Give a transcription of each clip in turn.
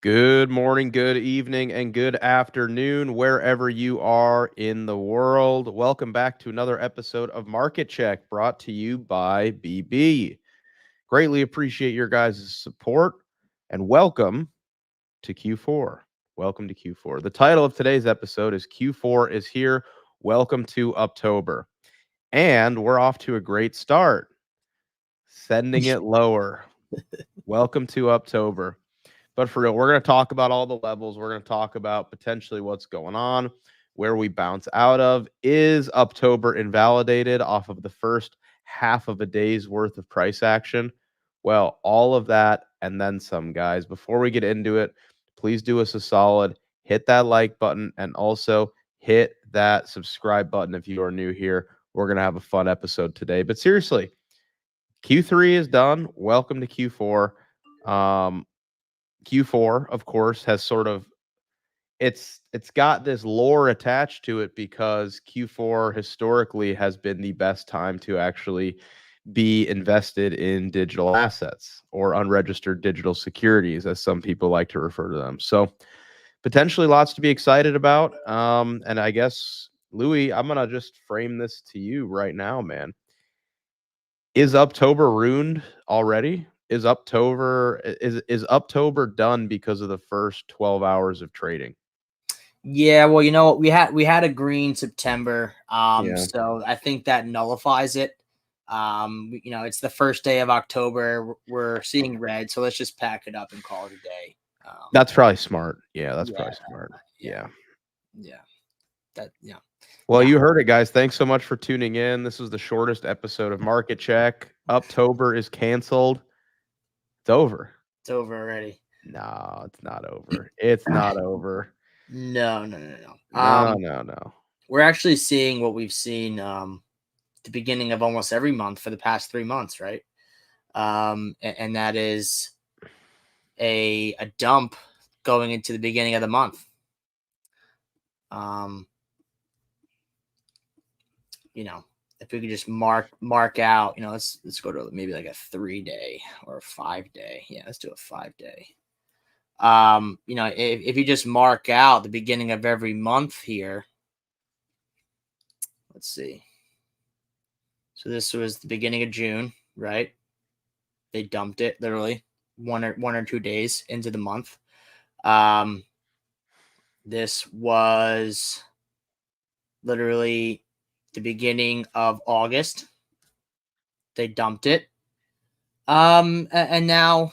Good morning, good evening, and good afternoon, wherever you are in the world. Welcome back to another episode of Market Check brought to you by BB. Greatly appreciate your guys' support and welcome to Q4. Welcome to Q4. The title of today's episode is Q4 is here. Welcome to Uptober. And we're off to a great start. Sending it lower. Welcome to Uptober. But for real, we're going to talk about all the levels. We're going to talk about potentially what's going on, where we bounce out of. Is Uptober invalidated off of the first half of a day's worth of price action? Well, all of that and then some, guys. Before we get into it, please do us a solid. Hit that like button and also hit that subscribe button if you are new here. We're going to have a fun episode today. But seriously, Q3 is done. Welcome to Q4. Q4, of course, has sort of it's got this lore attached to it because Q4 historically has been the best time to actually be invested in digital assets or unregistered digital securities, as some people like to refer to them. So potentially lots to be excited about. And I guess, Louis, I'm gonna just frame this to you right now, man. Is Uptober ruined already? Is Uptober done because of the first 12 hours of trading? Yeah, well, you know what? We had a green September. Yeah. So I think that nullifies it. It's the first day of October. We're seeing red, so let's just pack it up and call it a day. That's probably smart. Yeah, that's Yeah, probably smart. Yeah. yeah. That yeah. Well, Yeah. you heard it, guys. Thanks so much for tuning in. This was the shortest episode of Market Check. Uptober is canceled. It's over. It's over already. No, it's not over. It's not over. No. No. We're actually seeing what we've seen the beginning of almost every month for the past 3 months, right? And that is a dump going into the beginning of the month. If we could just mark out, let's go to maybe like a 3-day or a 5-day. Yeah, let's do a 5-day. If you just mark out the beginning of every month here, let's see. So this was the beginning of June, right? They dumped it literally one or 2 days into the month. This was literally the beginning of August. They dumped it. And now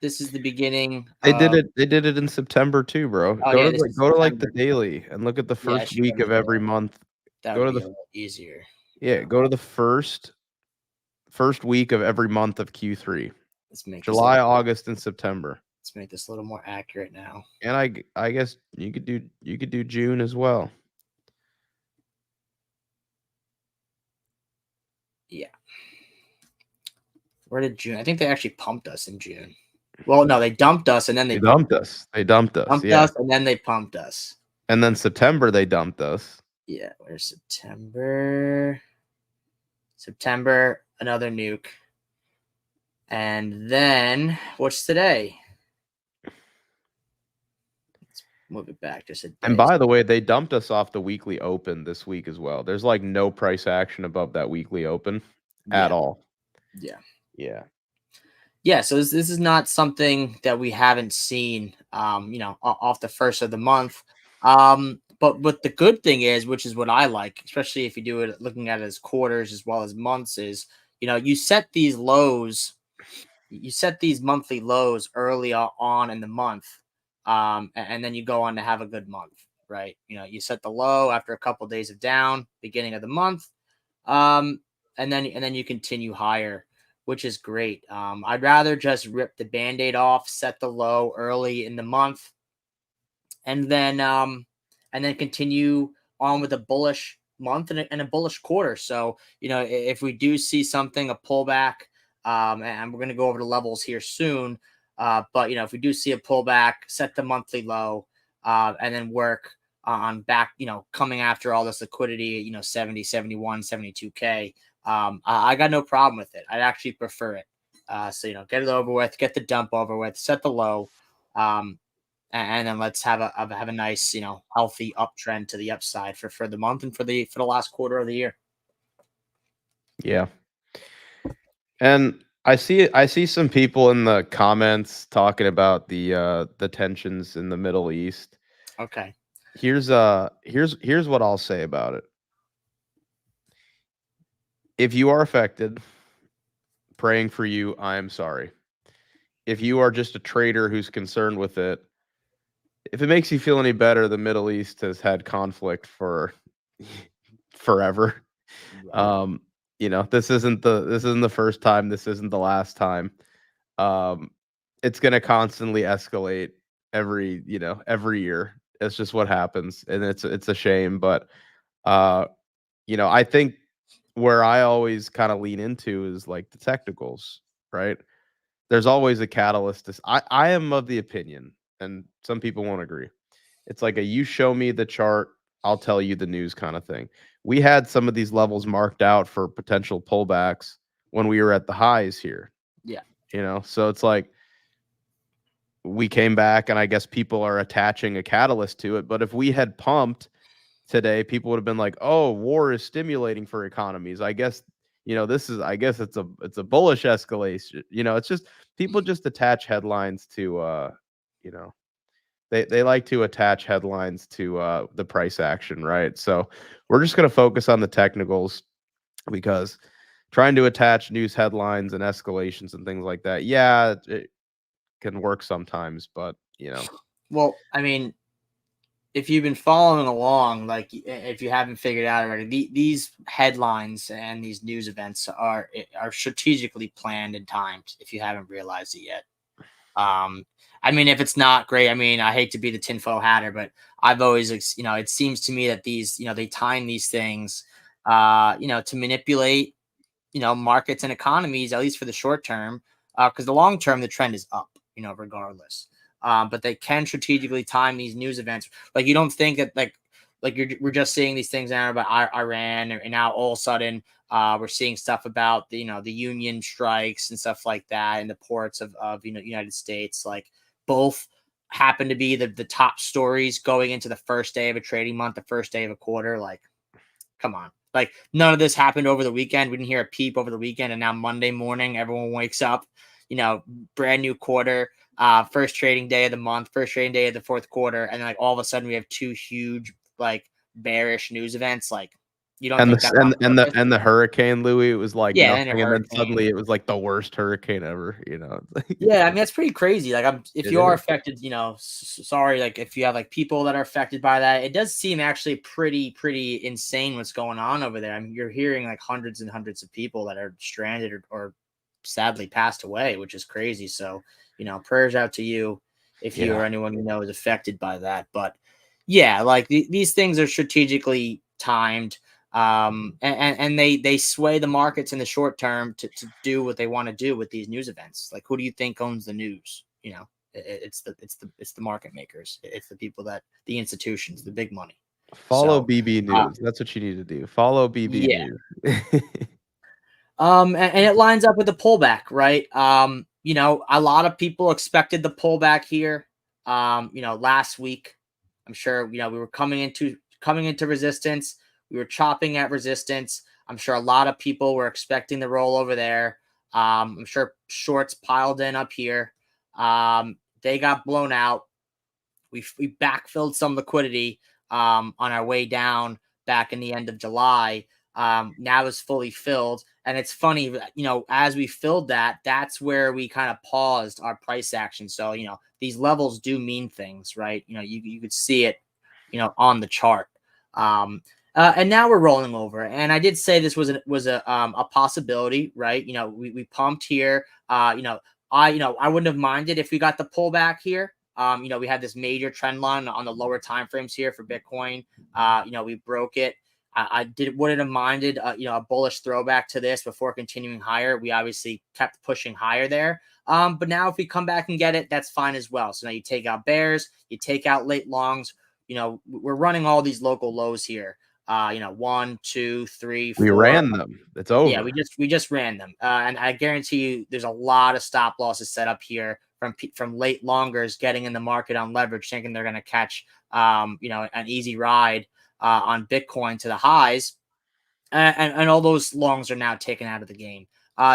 this is the beginning. They did it in September too, bro. Oh Go yeah, to this is like the September. daily and look at the Yeah, first sure. week of every month. That Go would to be the a lot easier. Go to the first week of every month of Q3. Let's make July, August, and September. Let's make this a little more accurate now. And I guess you could do June as well. Yeah. Where did June? I think they actually pumped us in June. Well, no, they dumped us and then they dumped us. They dumped us. Dumped Yeah. us and then they pumped us. And then September they dumped us. Yeah, where's September? September, another nuke. And then what's today? Let's move it back just a day. And by the way, they dumped us off the weekly open this week as well. There's like no price action above that weekly open at all. Yeah. Yeah. So this is not something that we haven't seen, off the first of the month. But what the good thing is, which is what I like, especially if you do it looking at it as quarters as well as months, is you set these lows, you set these monthly lows early on in the month, and then you go on to have a good month, right? You set the low after a couple of days of down, beginning of the month, and then you continue higher, which is great. I'd rather just rip the Band-Aid off, set the low early in the month, and then continue on with a bullish month and a bullish quarter. So, if we do see something, a pullback, and we're going to go over the levels here soon. But, if we do see a pullback, set the monthly low, and then work on back, coming after all this liquidity, 70, 71, 72K. I got no problem with it. I'd actually prefer it. So, get it over with, get the dump over with, set the low, And then let's have a nice, healthy uptrend to the upside for the month and for the last quarter of the year. Yeah. And I see some people in the comments talking about the tensions in the Middle East. Okay. Here's what I'll say about it. If you are affected, praying for you, I am sorry. If you are just a trader who's concerned with it, if it makes you feel any better, the Middle East has had conflict for forever. Right. Um, this isn't the first time, this isn't the last time. Um, it's gonna constantly escalate every year. It's just what happens, and it's a shame, but uh, I think where I always kind of lean into is like the technicals, right? There's always a catalyst. I am of the opinion, and some people won't agree. It's like a you show me the chart, I'll tell you the news kind of thing. We had some of these levels marked out for potential pullbacks when we were at the highs here, Yeah. so it's like we came back and I guess people are attaching a catalyst to it. But if we had pumped today, people would have been like, "Oh, war is stimulating for economies." I guess it's a bullish escalation. It's just people just attach headlines to you know, they like to attach headlines to the price action, right? So we're just going to focus on the technicals because trying to attach news headlines and escalations and things like that, yeah, it can work sometimes, but Well, I mean, if you've been following along, like if you haven't figured out already, these headlines and these news events are strategically planned and timed. If you haven't realized it yet, um, I mean, if it's not great, I mean, I hate to be the tinfoil hatter, but I've always, it seems to me that these, they time these things, to manipulate, markets and economies, at least for the short term, because the long term, the trend is up, regardless. But they can strategically time these news events. Like you don't think that we're just seeing these things now about Iran, and now all of a sudden we're seeing stuff about the union strikes and stuff like that in the ports of United States. Like both happen to be the top stories going into the first day of a trading month, the first day of a quarter. Like, come on. Like none of this happened over the weekend. We didn't hear a peep over the weekend, and now Monday morning, everyone wakes up, brand new quarter, first trading day of the month, first trading day of the fourth quarter, and then like all of a sudden we have two huge like bearish news events. Like you don't and think the that's on purpose? and the hurricane, Louis, it was like Yeah, and a nothing, and then hurricane. suddenly it was like the worst hurricane ever. It's like Yeah, I mean that's pretty crazy. Like, if it you are is. affected, sorry. Like, if you have like people that are affected by that, it does seem actually pretty insane what's going on over there. I mean, you're hearing like hundreds and hundreds of people that are stranded or sadly passed away, which is crazy. So, prayers out to you if you Yeah. or anyone you know is affected by that. But yeah, like these things are strategically timed, and they sway the markets in the short term to do what they want to do with these news events. Like, who do you think owns the news? It's the market makers. It's the people the institutions, the big money. Follow So BB News. That's what you need to do. Follow BB yeah. News. And it lines up with the pullback, right? A lot of people expected the pullback here. Last week, I'm sure, we were coming into resistance. We were chopping at resistance. I'm sure a lot of people were expecting the roll over there. I'm sure shorts piled in up here. They got blown out. We backfilled some liquidity on our way down back in the end of July. Now is fully filled, and it's funny, as we filled that, that's where we kind of paused our price action. So these levels do mean things, right? You could see it, on the chart. And now we're rolling over, and I did say this was a possibility, right? We pumped here. I wouldn't have minded if we got the pullback here. We had this major trend line on the lower time frames here for Bitcoin. We broke it. Wouldn't have minded, a bullish throwback to this before continuing higher. We obviously kept pushing higher there. But now if we come back and get it, that's fine as well. So now you take out bears, you take out late longs. We're running all these local lows here. 1, 2, 3, We 4. ran them. It's Yeah, over. we just ran them, and I guarantee you, there's a lot of stop losses set up here from late longers getting in the market on leverage, thinking they're going to catch an easy ride on Bitcoin to the highs, and all those longs are now taken out of the game.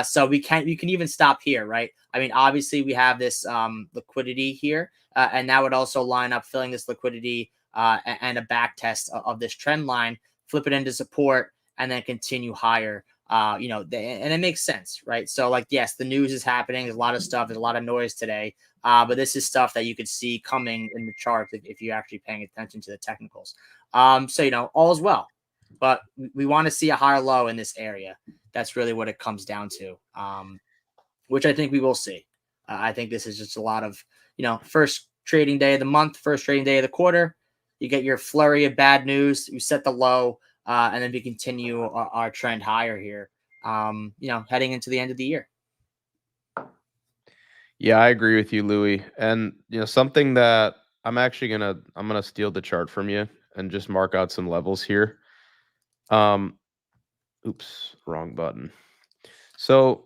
So we can even stop here, right? I mean, obviously we have this liquidity here, and that would also line up filling this liquidity and a back test of this trend line, flip it into support, and then continue higher. And it makes sense, right? So, like, yes, the news is happening. There's a lot of stuff. There's a lot of noise today, but this is stuff that you could see coming in the charts if you're actually paying attention to the technicals. So all is well, but we want to see a higher low in this area. That's really what it comes down to, which I think we will see. I think this is just a lot of, first trading day of the month, first trading day of the quarter. You get your flurry of bad news. You set the low, and then we continue our trend higher here, heading into the end of the year. Yeah, I agree with you, Louis. And something that I'm gonna steal the chart from you and just mark out some levels here. Oops, wrong button. So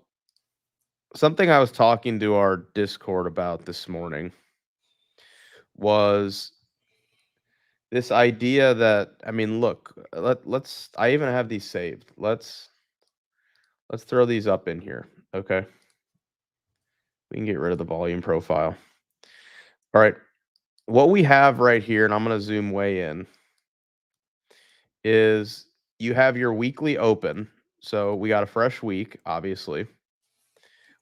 something I was talking to our Discord about this morning was this idea that, I mean, look, let's I even have these saved. Let's throw these up in here. Okay. We can get rid of the volume profile. All right. What we have right here, and I'm going to zoom way in, is you have your weekly open. So we got a fresh week, obviously.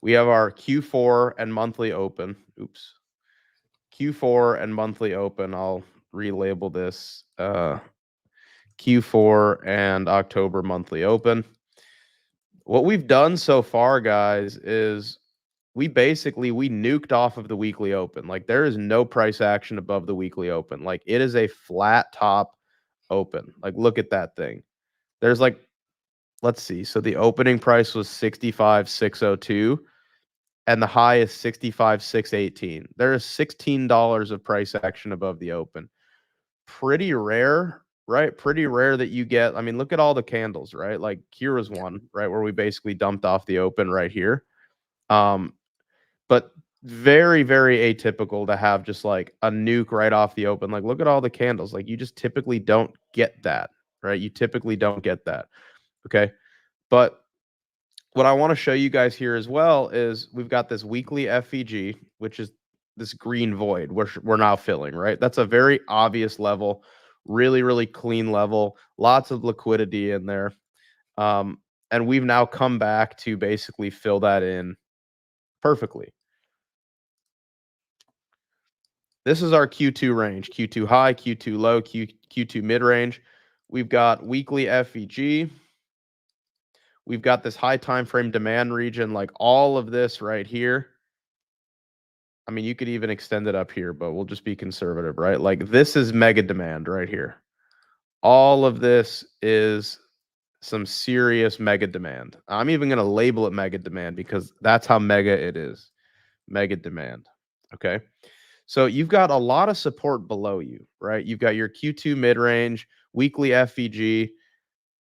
We have our Q4 and monthly open. Oops. Q4 and monthly open. I'll relabel this Q4 and October monthly open. What we've done so far, guys, is we nuked off of the weekly open. Like, there is no price action above the weekly open. Like, it is a flat top open. Like, look at that thing. There's like, let's see. So the opening price was 65,602 and the high is 65,618. There is $16 of price action above the open. Pretty rare, right? Pretty rare that you get. I mean, look at all the candles, right? Like, here was one, right, where we basically dumped off the open right here. But very, very atypical to have just like a nuke right off the open. Like, look at all the candles. Like, you just typically don't get that, right? You typically don't get that. Okay. But what I want to show you guys here as well is we've got this weekly FEG, which is this green void we're now filling, right? That's a very obvious level, really, really clean level, lots of liquidity in there. And we've now come back to basically fill that in perfectly. This is our Q2 range, Q2 high, Q2 low, Q2 mid range. We've got weekly FEG. We've got this high time frame demand region, like all of this right here. I mean, you could even extend it up here, but we'll just be conservative, right? Like, this is mega demand right here. All of this is some serious mega demand. I'm even going to label it mega demand because that's how mega it is. Mega demand. Okay. So you've got a lot of support below you, right? You've got your Q2 mid-range, weekly FEG,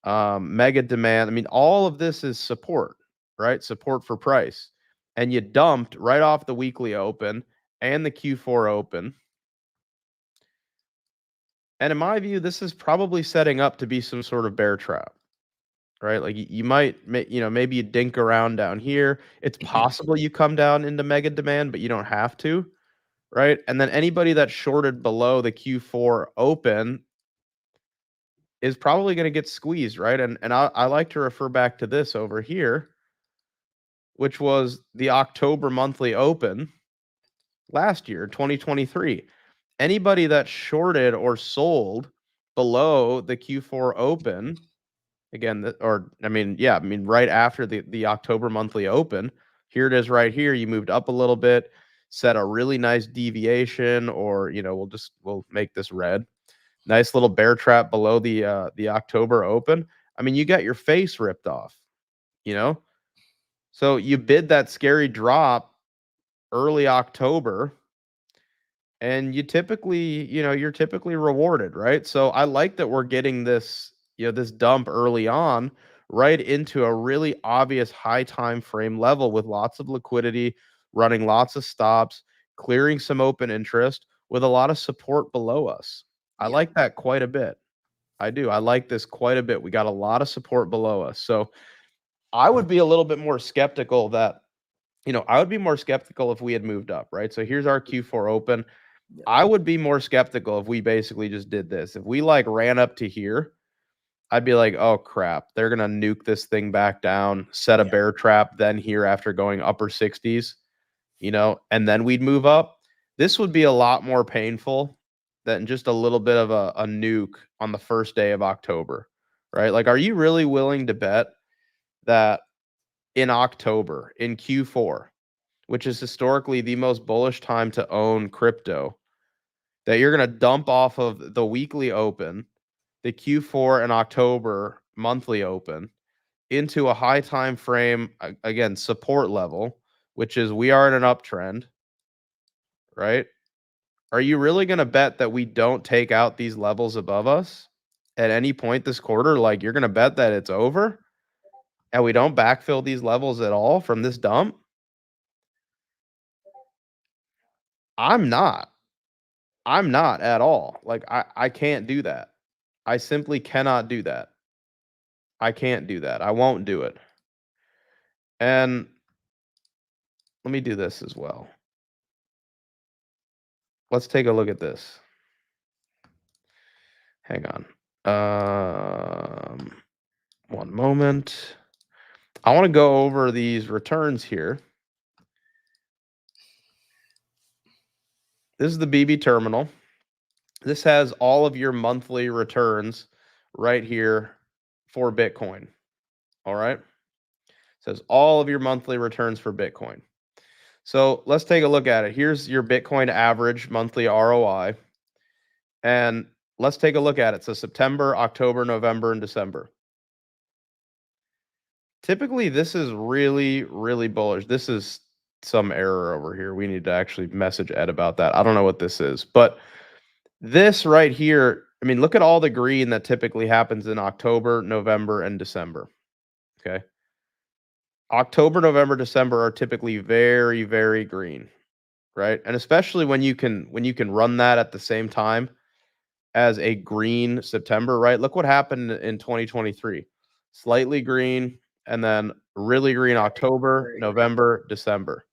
mega demand. I mean, all of this is support, right? Support for price. And you dumped right off the weekly open and the Q4 open. And in my view, this is probably setting up to be some sort of bear trap, right? Like, you might, maybe you dink around down here. It's possible you come down into mega demand, but you don't have to. Right. And then anybody that shorted below the Q4 open is probably going to get squeezed. Right. And I like to refer back to this over here, which was the October monthly open last year, 2023. Anybody that shorted or sold below the Q4 open, again, right after the October monthly open, here it is right here. You moved up a little bit, set a really nice deviation, or we'll make this red. Nice little bear trap below the October open. I mean, you got your face ripped off, So you bid that scary drop early October, and you're typically rewarded, right? So I like that we're getting this, this dump early on right into a really obvious high time frame level with lots of liquidity, running lots of stops. clearing some open interest with a lot of support below us. I like that quite a bit. I do. I like this quite a bit. We got a lot of support below us. So I would be a little bit more skeptical that, I would be more skeptical if we had moved up, right? So here's our Q4 open. I would be more skeptical if we basically just did this. If we like ran up to here, I'd be like, oh crap, they're gonna nuke this thing back down, set a bear trap, then here after going upper 60s, and then we'd move up. This would be a lot more painful than just a little bit of a nuke on the first day of October, right? Like, are you really willing to bet that in October, in Q4, which is historically the most bullish time to own crypto, that you're going to dump off of the weekly open, the Q4 and October monthly open, into a high time frame, again, support level, which is we are in an uptrend, right? Are you really going to bet that we don't take out these levels above us at any point this quarter? Like, you're going to bet that it's over and we don't backfill these levels at all from this dump? I'm not. I'm not at all. Like, I can't do that. I simply cannot do that. I can't do that. I won't do it. And let me do this as well. Let's take a look at this. Hang on. One moment. I want to go over these returns here. This is the BB terminal. This has all of your monthly returns right here for Bitcoin. All right. It says all of your monthly returns for Bitcoin. So let's take a look at it. Here's your Bitcoin average monthly ROI. And let's take a look at it. So September, October, November, and December. Typically, this is really, really bullish. This is some error over here. We need to actually message Ed about that. I don't know what this is. But this right here, I mean, look at all the green that typically happens in October, November, and December. Okay. October, November, December are typically very, very green, right? And especially when you can run that at the same time as a green September, right? Look what happened in 2023. Slightly green and then really green October, November, December.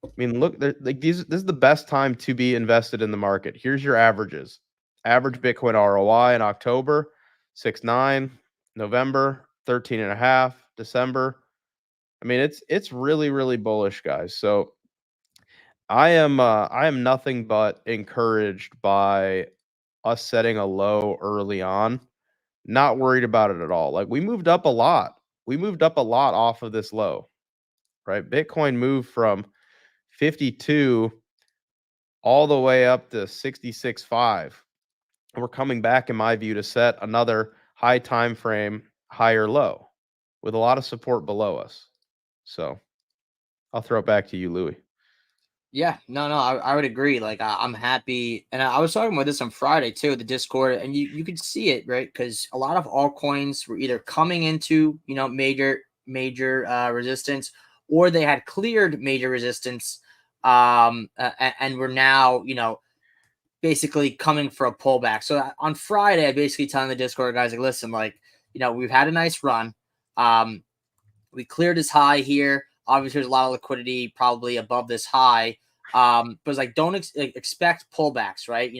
I mean, look, like this is the best time to be invested in the market. Here's your averages. Average Bitcoin ROI in October, 6.9, November, 13.5, December. I mean, it's really, really bullish, guys. So I am nothing but encouraged by us setting a low early on. Not worried about it at all. Like, we moved up a lot. We moved up a lot off of this low, right? Bitcoin moved from 52 all the way up to 66.5. We're coming back, in my view, to set another high time frame, higher low with a lot of support below us. So I'll throw it back to you, Louis. Yeah, no, I would agree. Like, I'm happy, and I was talking about this on Friday too, the Discord, and you could see it, right? Because a lot of altcoins were either coming into major resistance, or they had cleared major resistance, and were now basically coming for a pullback. So on Friday, I basically telling the Discord guys, like, listen, like, we've had a nice run. We cleared this high here. Obviously, there's a lot of liquidity probably above this high. But it's like, don't expect pullbacks, right?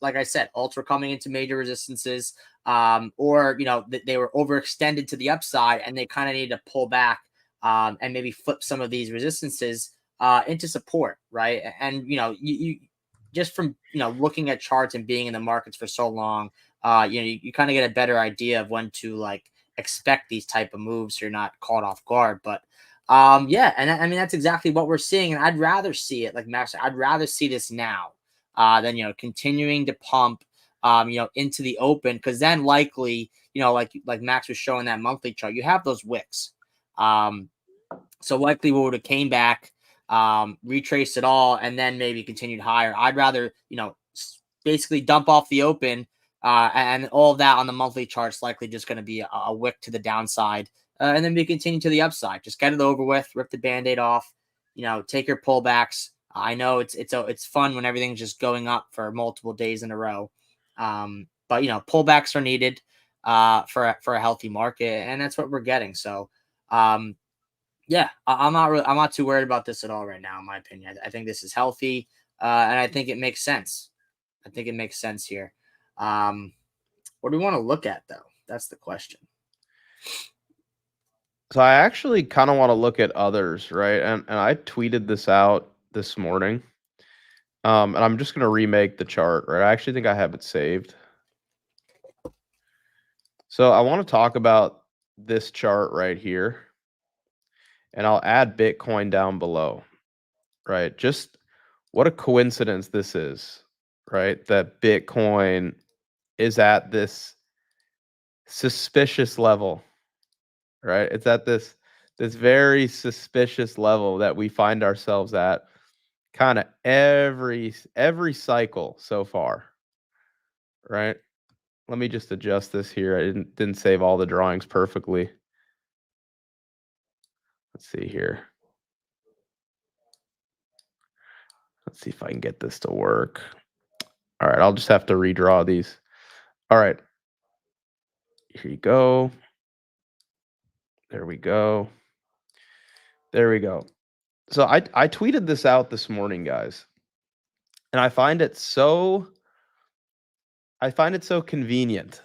Like I said, alts were coming into major resistances, or they were overextended to the upside, and they kind of need to pull back, and maybe flip some of these resistances into support, right? And you just from looking at charts and being in the markets for so long, you kind of get a better idea of when to expect these type of moves so you're not caught off guard. But yeah, and I mean that's exactly what we're seeing, and I'd rather see it, like Max said, I'd rather see this now than continuing to pump into the open, because then likely like Max was showing that monthly chart, you have those wicks. So likely we would have came back, retraced it all, and then maybe continued higher. I'd rather basically dump off the open, and all of that on the monthly charts likely just going to be a wick to the downside, and then we continue to the upside. Just get it over with, rip the band-aid off, take your pullbacks, I know it's fun when everything's just going up for multiple days in a row. But pullbacks are needed for a healthy market, and that's what we're getting. So yeah, I'm not too worried about this at all right now, in my opinion. I think this is healthy, and I think it makes sense. I think it makes sense here. What do we want to look at though? That's the question. So I actually kind of want to look at others, right? And I tweeted this out this morning. And I'm just gonna remake the chart, right? I actually think I have it saved. So I want to talk about this chart right here, and I'll add Bitcoin down below, right? Just what a coincidence this is, right? That Bitcoin is at this suspicious level, right? It's at this very suspicious level that we find ourselves at kind of every cycle so far, right? Let me just adjust this here. I didn't save all the drawings perfectly. Let's see here. Let's see if I can get this to work. All right, I'll just have to redraw these. All right. Here you go. There we go. There we go. So I tweeted this out this morning, guys. And I find it so convenient,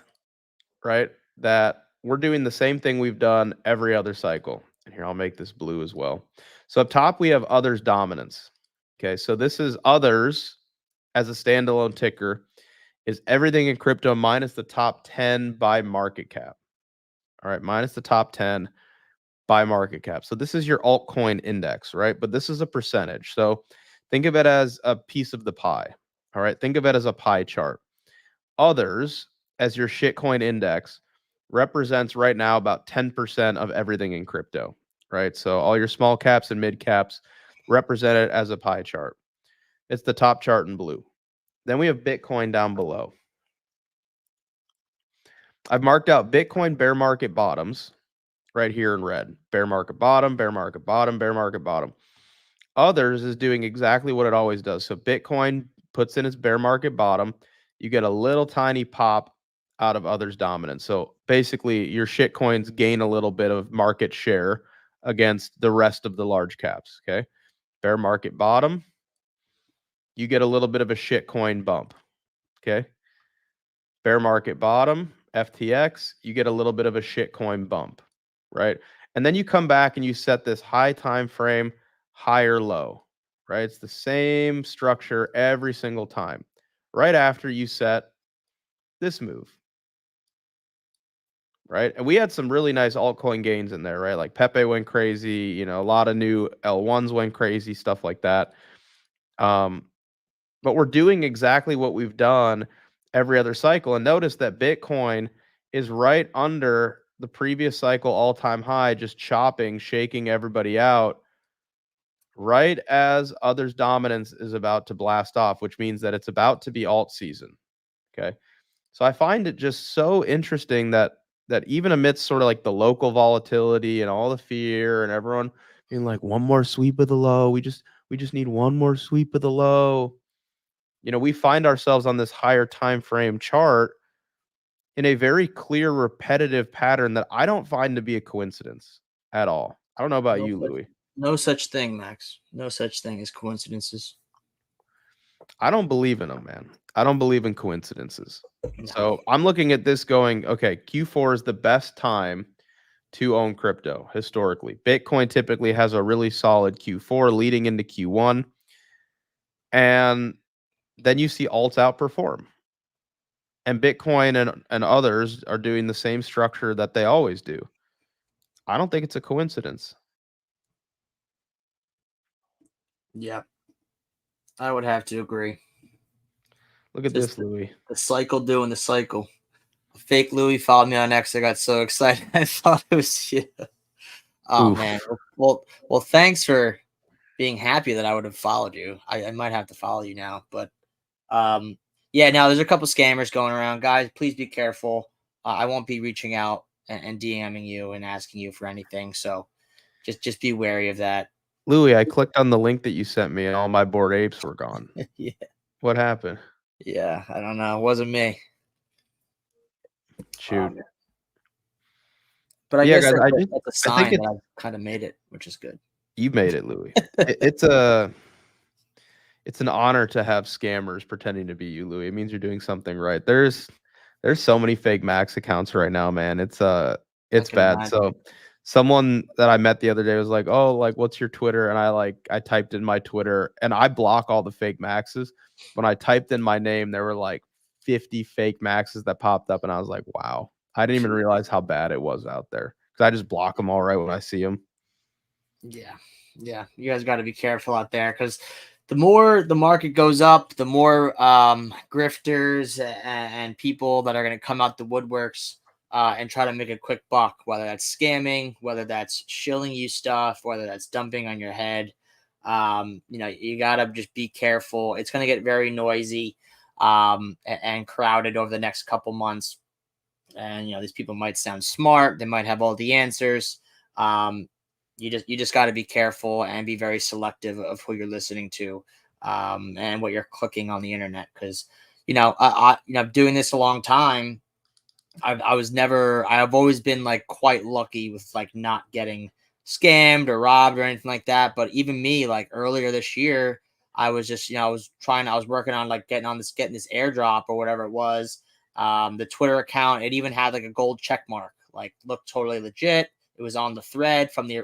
right? That we're doing the same thing we've done every other cycle. And here I'll make this blue as well. So up top we have others dominance. Okay, so this is others as a standalone ticker is everything in crypto minus the top 10 by market cap. All right, minus the top 10 by market cap. So this is your altcoin index, right? But this is a percentage. So think of it as a piece of the pie. All right, think of it as a pie chart. Others, as your shitcoin index, represents right now about 10% of everything in crypto, right? So all your small caps and mid caps represent it as a pie chart. It's the top chart in blue. Then we have Bitcoin down below. I've marked out Bitcoin bear market bottoms right here in red. Bear market bottom, bear market bottom, bear market bottom. Others is doing exactly what it always does. So Bitcoin puts in its bear market bottom. You get a little tiny pop out of others' dominance. So basically, your shit coins gain a little bit of market share against the rest of the large caps. Okay. Bear market bottom, you get a little bit of a shit coin bump. Okay. Bear market bottom, FTX, you get a little bit of a shit coin bump, right? And then you come back and you set this high time frame, higher low, right? It's the same structure every single time. Right after you set this move, right? And we had some really nice altcoin gains in there, right? Like Pepe went crazy, a lot of new L1s went crazy, stuff like that. But we're doing exactly what we've done every other cycle. And notice that Bitcoin is right under the previous cycle all-time high, just chopping, shaking everybody out, right as others' dominance is about to blast off, which means that it's about to be alt season. Okay. So I find it just so interesting that even amidst sort of like the local volatility and all the fear and everyone being like, one more sweep of the low, we just need one more sweep of the low. We find ourselves on this higher time frame chart in a very clear repetitive pattern that I don't find to be a coincidence at all. I don't know about No you, such, Louis. no such thing, Max. No such thing as coincidences. I don't believe in them, man. I don't believe in coincidences. No. So I'm looking at this going, okay, Q4 is the best time to own crypto historically. Bitcoin typically has a really solid Q4 leading into Q1. And then you see alts outperform. And Bitcoin and others are doing the same structure that they always do. I don't think it's a coincidence. Yeah, I would have to agree. Look at Just this, Louis. the cycle doing the cycle. Fake Louis followed me on X. I got so excited. I thought it was you. Oh man. Oof. Well, thanks for being happy that I would have followed you. I might have to follow you now, but um, yeah. Now there's a couple scammers going around, guys. Please be careful. I won't be reaching out and DMing you and asking you for anything. So just be wary of that. Louis, I clicked on the link that you sent me and all my Bored Apes were gone. Yeah, What happened? yeah. I don't know. It wasn't me. Shoot. But I Yeah, guess guys, that's a I think sign that it's I've kind of made it, which is good. you made it, Louis. It's an honor to have scammers pretending to be you, Louis. It means you're doing something right. There's so many fake Max accounts right now, man. I It's can bad. imagine. So someone that I met the other day was like, "Oh, like what's your Twitter?" And I typed in my Twitter and I block all the fake Maxes. When I typed in my name, there were like 50 fake Maxes that popped up and I was like, "Wow." I didn't even realize how bad it was out there cuz I just block them all right when I see them. Yeah, yeah. You guys got to be careful out there because the more the market goes up, the more grifters and people that are going to come out the woodworks and try to make a quick buck, whether that's scamming, whether that's shilling you stuff, whether that's dumping on your head. You got to just be careful. It's going to get very noisy and crowded over the next couple months. And these people might sound smart, they might have all the answers. um, you just got to be careful and be very selective of who you're listening to, and what you're clicking on the internet, because I've doing this a long time. I've always been like quite lucky with like not getting scammed or robbed or anything like that. But even me, like earlier this year, I was just, I was working on like getting this airdrop or whatever it was. The Twitter account, it even had like a gold check mark, like looked totally legit. It was on the thread from the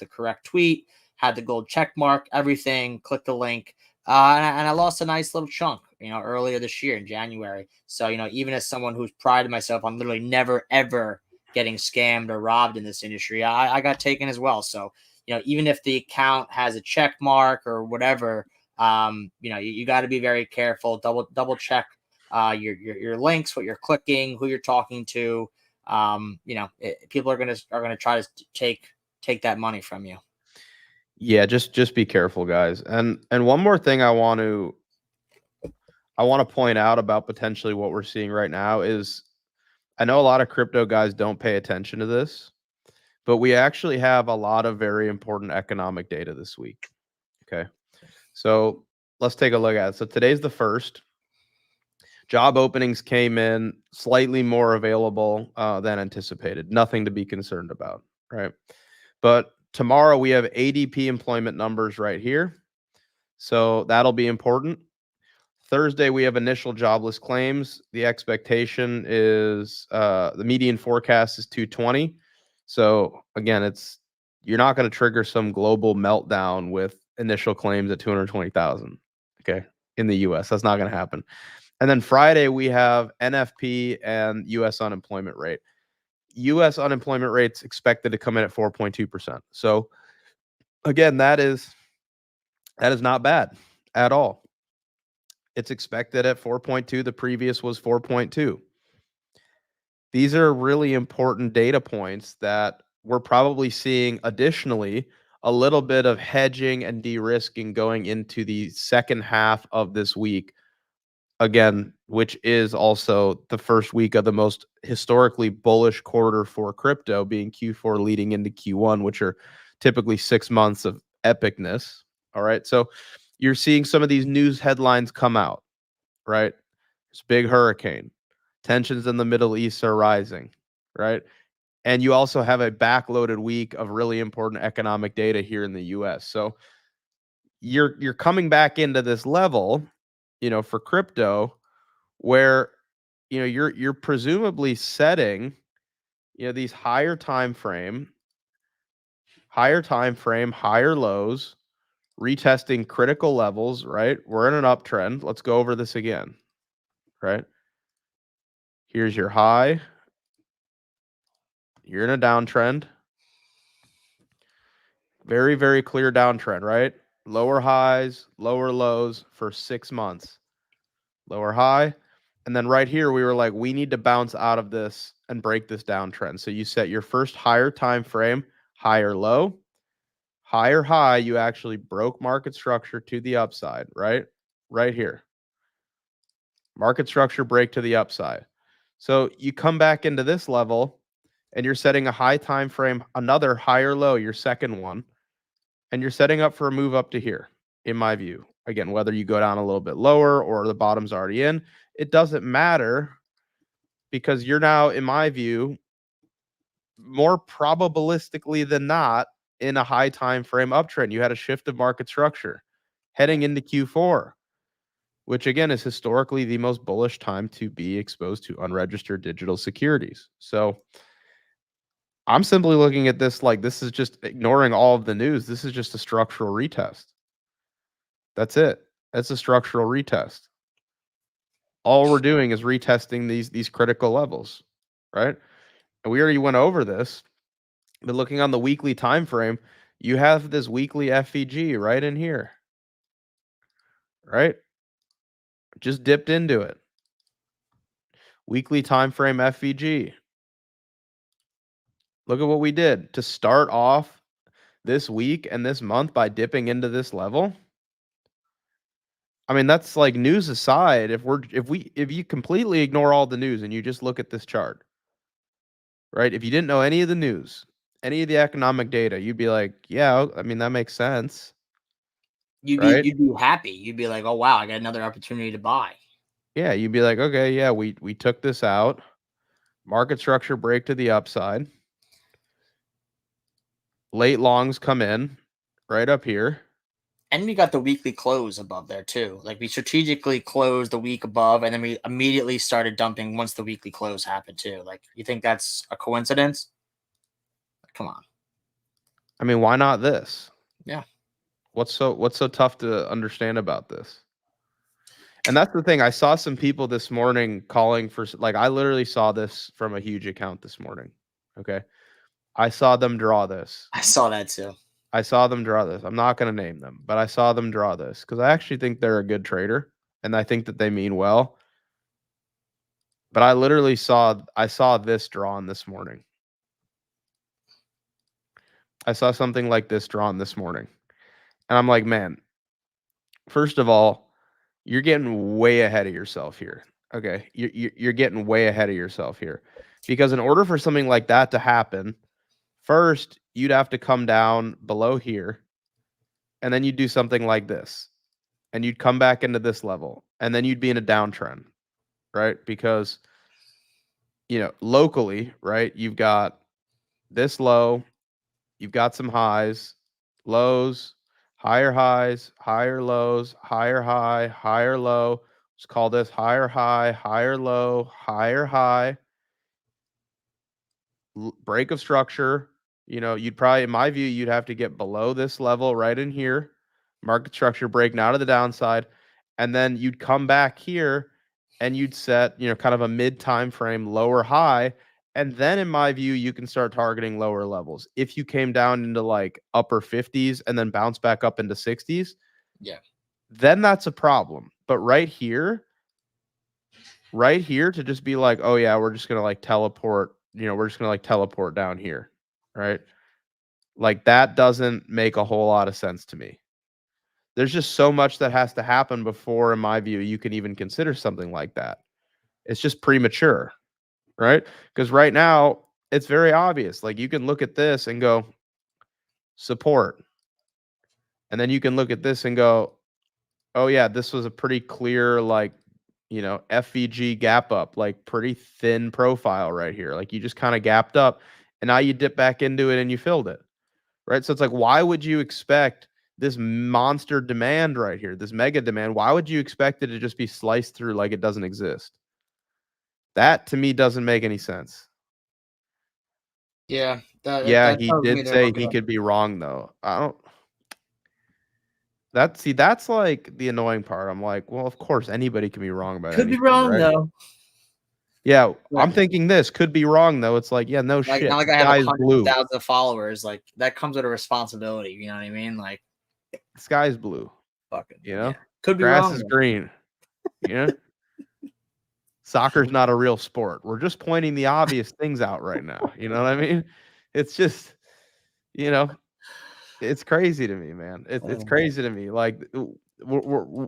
correct tweet, had the gold check mark, everything. Click the link, and I lost a nice little chunk, earlier this year in January. So, even as someone who's prided myself on literally never, ever getting scammed or robbed in this industry, I got taken as well. So, even if the account has a check mark or whatever, you got to be very careful, double check your links, what you're clicking, who you're talking to. People are gonna try to take that money from you. Yeah, just be careful, guys. And one more thing I want to point out about potentially what we're seeing right now is I know a lot of crypto guys don't pay attention to this, but we actually have a lot of very important economic data this week. Okay. So let's take a look at it. So today's the first. Job openings came in slightly more available than anticipated. Nothing to be concerned about, right? But tomorrow we have ADP employment numbers right here. So that'll be important. Thursday, we have initial jobless claims. The expectation is the median forecast is 220. So again, you're not going to trigger some global meltdown with initial claims at 220,000. Okay, in the U.S., that's not going to happen. And then Friday, we have NFP and U.S. unemployment rate. U.S. unemployment rate's expected to come in at 4.2%. So again, that is not bad at all. It's expected at 4.2. The previous was 4.2. These are really important data points that we're probably seeing additionally a little bit of hedging and de-risking going into the second half of this week. Again, which is also the first week of the most historically bullish quarter for crypto, being Q4 leading into Q1, which are typically 6 months of epicness. All right. So you're seeing some of these news headlines come out, right? It's big hurricane. Tensions in the Middle East are rising, right? And you also have a backloaded week of really important economic data here in the US. So you're coming back into this level, for crypto where you're presumably setting, these higher time frame, higher lows, retesting critical levels, right? We're in an uptrend. Let's go over this again, right? Here's your high. You're in a downtrend. Very, very clear downtrend, right? Lower highs, lower lows for 6 months. Lower high. And then right here, we were like, we need to bounce out of this and break this downtrend. So you set your first higher time frame, higher low, higher high. You actually broke market structure to the upside, right? Right here. Market structure break to the upside. So you come back into this level and you're setting a high time frame, another higher low, your second one. and you're setting up for a move up to here, in my view. Again, whether you go down a little bit lower or the bottom's already in, it doesn't matter because you're now, in my view, more probabilistically than not in a high time frame uptrend. You had a shift of market structure heading into Q4, which again is historically the most bullish time to be exposed to unregistered digital securities. So I'm simply looking at this like this is just ignoring all of the news. This is just a structural retest. That's it. That's a structural retest. All we're doing is retesting these critical levels, right? And we already went over this, but looking on the weekly time frame, you have this weekly FEG right in here, right? Just dipped into it. Weekly time frame FEG. Look at what we did to start off this week and this month by dipping into this level. I mean, that's like news aside. If you completely ignore all the news and you just look at this chart, right? If you didn't know any of the news, any of the economic data, you'd be like, yeah, I mean, that makes sense. Right? You'd be happy. You'd be like, oh wow, I got another opportunity to buy. Yeah, you'd be like, okay, yeah, we took this out. Market structure break to the upside. Late longs come in right up here. And we got the weekly close above there too. Like we strategically closed the week above, and then we immediately started dumping once the weekly close happened too. Like, you think that's a coincidence? Come on. I mean, why not this? Yeah. What's so tough to understand about this? And that's the thing. I saw some people this morning calling for like I literally saw this from a huge account this morning. Okay. I saw them draw this. I saw that too. I saw them draw this. I'm not going to name them, but I saw them draw this because I actually think they're a good trader and I think that they mean well. But I saw this drawn this morning. I saw something like this drawn this morning. And I'm like, man, first of all, you're getting way ahead of yourself here. Okay. You're getting way ahead of yourself here. Because in order for something like that to happen, first, you'd have to come down below here. And then you'd do something like this. And you'd come back into this level. And then you'd be in a downtrend. Right? Because, locally, right, you've got this low, you've got some highs, lows, higher lows, higher high, higher low. Let's call this higher high, higher low, higher high. Break of structure. You'd probably, in my view, you'd have to get below this level right in here. Market structure break now to the downside. And then you'd come back here and you'd set, kind of a mid time frame lower high. And then in my view, you can start targeting lower levels. If you came down into like upper 50s and then bounce back up into 60s, yeah, then that's a problem. But right here to just be like, oh yeah, we're just gonna like teleport, we're just gonna like teleport down here, right? Like that doesn't make a whole lot of sense to me. There's just so much that has to happen before, in my view, you can even consider something like that. It's just premature, right? Because right now it's very obvious. Like you can look at this and go support, and then you can look at this and go, oh yeah, this was a pretty clear like FVG gap up, like pretty thin profile right here. Like you just kind of gapped up and now you dip back into it and you filled it. Right. So it's like, why would you expect this monster demand right here, this mega demand? Why would you expect it to just be sliced through like it doesn't exist? That to me doesn't make any sense. Yeah. Yeah, That he tells me did they're say looking he at. could be wrong though. I don't that's like the annoying part. I'm like, well, of course anybody can be wrong about Could be anything, wrong right? though. Yeah, Right. I'm thinking this could be wrong though. It's like, yeah, no Like, shit. not like The I have sky is hundreds of blue. thousands of followers. Like, that comes with a responsibility. You know what I mean? Like, The sky is blue. fucking You know, yeah. Could be grass wrong is though. green. You know, soccer's not a real sport. We're just pointing the obvious things out right now. You know what I mean? It's just, you know, it's crazy to me, man. It's crazy to me. Like we're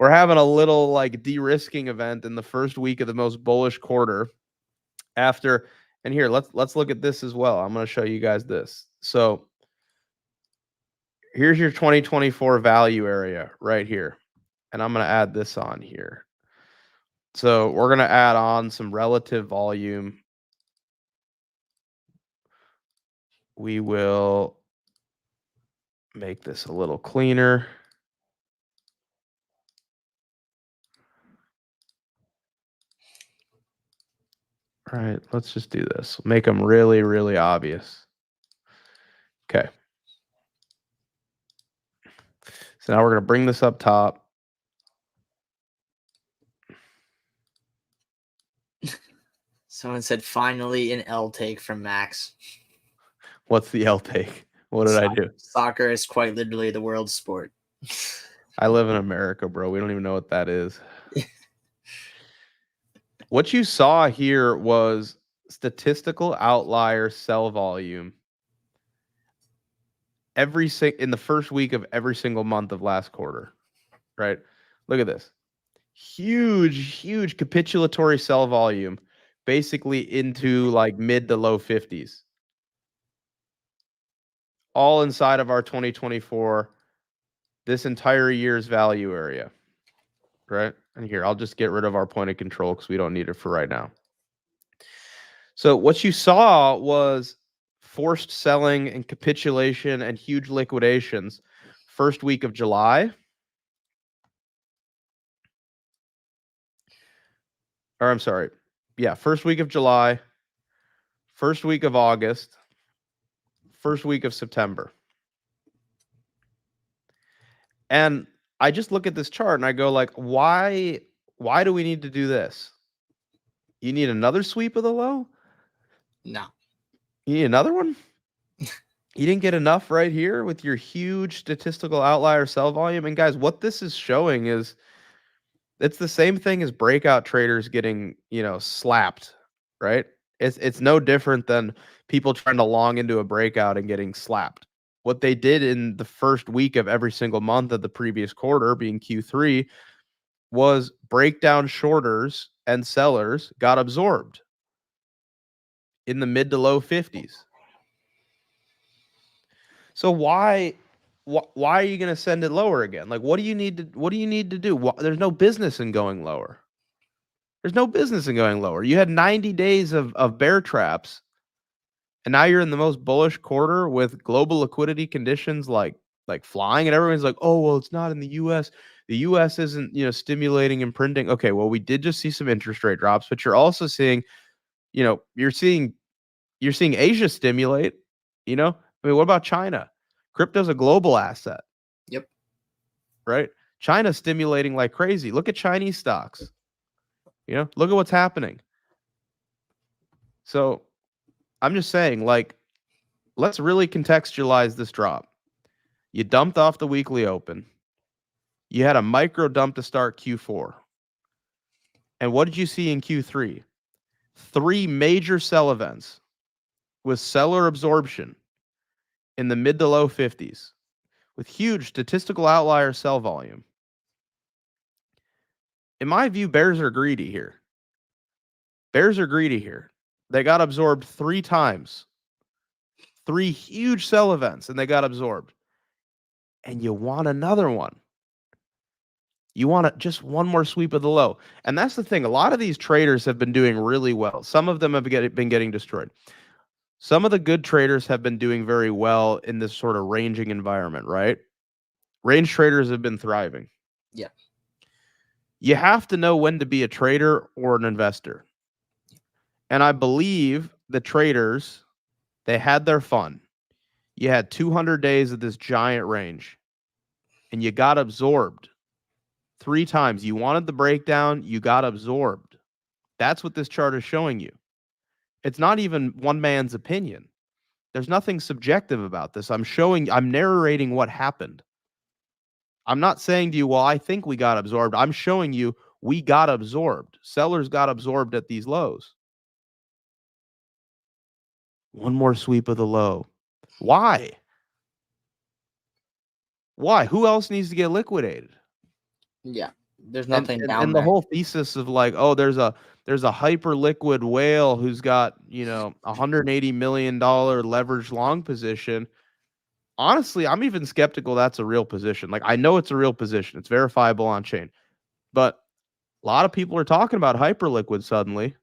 having a little like de-risking event in the first week of the most bullish quarter after. And here, let's look at this as well. I'm going to show you guys this. So Here's your 2024 value area right here. And I'm going to add this on here. So we're going to add on some relative volume. We will make this a little cleaner. All right, let's just do this. Make them really, really obvious. Okay. So now we're going to bring this up top. Someone said finally an L take from Max. What's the L take? What did I do? Soccer is quite literally the world's sport. I live in America, bro. We don't even know what that is. What you saw here was statistical outlier sell volume in the first week of every single month of last quarter, right? Look at this. Huge capitulatory sell volume, basically into like mid to low 50s. All inside of our 2024, this entire year's value area, right? And here, I'll just get rid of our point of control because we don't need it for right now. So what you saw was forced selling and capitulation and huge liquidations first week of July. Or I'm sorry. Yeah, first week of July, first week of August, first week of September. And I just look at this chart and I go like, why do we need to do this? You need another sweep of the low? No. You need another one? You didn't get enough right here with your huge statistical outlier sell volume. And guys, what this is showing is it's the same thing as breakout traders getting, slapped, right? It's no different than people trying to long into a breakout and getting slapped. What they did in the first week of every single month of the previous quarter, being Q3, was breakdown shorters and sellers got absorbed in the mid to low 50s. So why are you going to send it lower again? Like, what do you need to do? There's no business in going lower. There's no business in going lower. You had 90 days of bear traps, and now you're in the most bullish quarter with global liquidity conditions like flying, and everyone's like, oh, well, it's not in the U.S. The U.S. isn't, stimulating and printing. Okay, well, we did just see some interest rate drops, but you're also seeing, you're seeing Asia stimulate, I mean, what about China? Crypto's a global asset. Yep. Right? China's stimulating like crazy. Look at Chinese stocks. Look at what's happening. So I'm just saying, like, let's really contextualize this drop. You dumped off the weekly open. You had a micro dump to start Q4. And what did you see in Q3? 3 major sell events with seller absorption in the mid to low 50s with huge statistical outlier sell volume. In my view, bears are greedy here. They got absorbed 3 times. 3 huge sell events, and they got absorbed. And you want another one. You want just one more sweep of the low. And that's the thing. A lot of these traders have been doing really well. Some of them have been getting destroyed. Some of the good traders have been doing very well in this sort of ranging environment, right? Range traders have been thriving. Yeah. You have to know when to be a trader or an investor. And I believe the traders, they had their fun. You had 200 days of this giant range, and you got absorbed 3 times. You wanted the breakdown, you got absorbed. That's what this chart is showing you. It's not even one man's opinion. There's nothing subjective about this. I'm narrating what happened. I'm not saying to you, well, I think we got absorbed. I'm showing you we got absorbed. Sellers got absorbed at these lows. One more sweep of the low. Why? Who else needs to get liquidated? Yeah. There's nothing down and there. The whole thesis of like, oh, there's a hyper liquid whale who's got, $180 million leveraged long position honestly, I'm even skeptical that's a real position. Like, I know it's a real position. It's verifiable on chain. But a lot of people are talking about hyperliquid suddenly.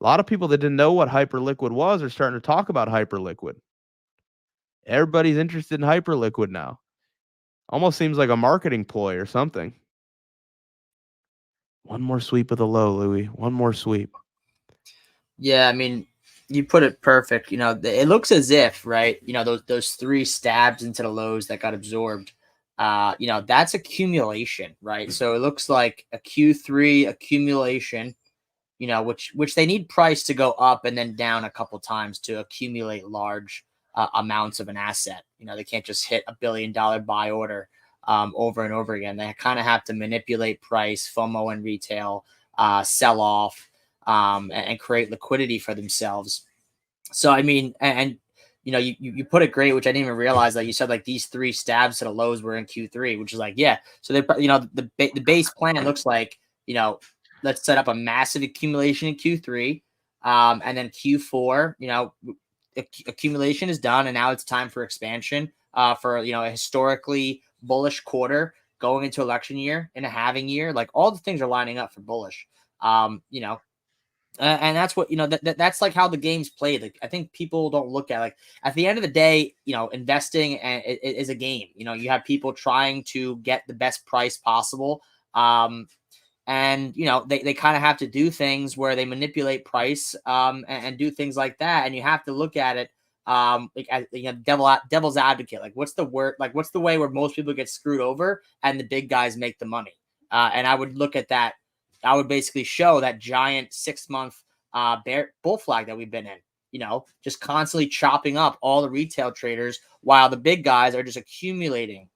A lot of people that didn't know what hyperliquid was are starting to talk about hyperliquid. Everybody's interested in hyperliquid now. Almost seems like a marketing ploy or something. One more sweep of the low, Louis. One more sweep. Yeah, I mean, you put it perfect. It looks as if, right? Those three stabs into the lows that got absorbed. That's accumulation, right? So it looks like a Q3 accumulation. Which they need price to go up and then down a couple times to accumulate large amounts of an asset. They can't just hit $1 billion buy order over and over again. They kind of have to manipulate price, FOMO and retail, sell off, and create liquidity for themselves. So I mean, and you put it great, which I didn't even realize that you said like these three stabs to the lows were in Q3, which is like, yeah. So they, the base plan looks like, let's set up a massive accumulation in Q3, and then Q4, accumulation is done, and now it's time for expansion, for a historically bullish quarter going into election year and a halving year. Like all the things are lining up for bullish. And that's what that's like how the game's played. Like I think people don't look at, like, at the end of the day, investing is a game. You have people trying to get the best price possible, and they kind of have to do things where they manipulate price, and do things like that. And you have to look at it, like, as, devil's advocate. Like what's the word? Like what's the way where most people get screwed over and the big guys make the money? And I would look at that. I would basically show that giant 6 month bear bull flag that we've been in. Just constantly chopping up all the retail traders while the big guys are just accumulating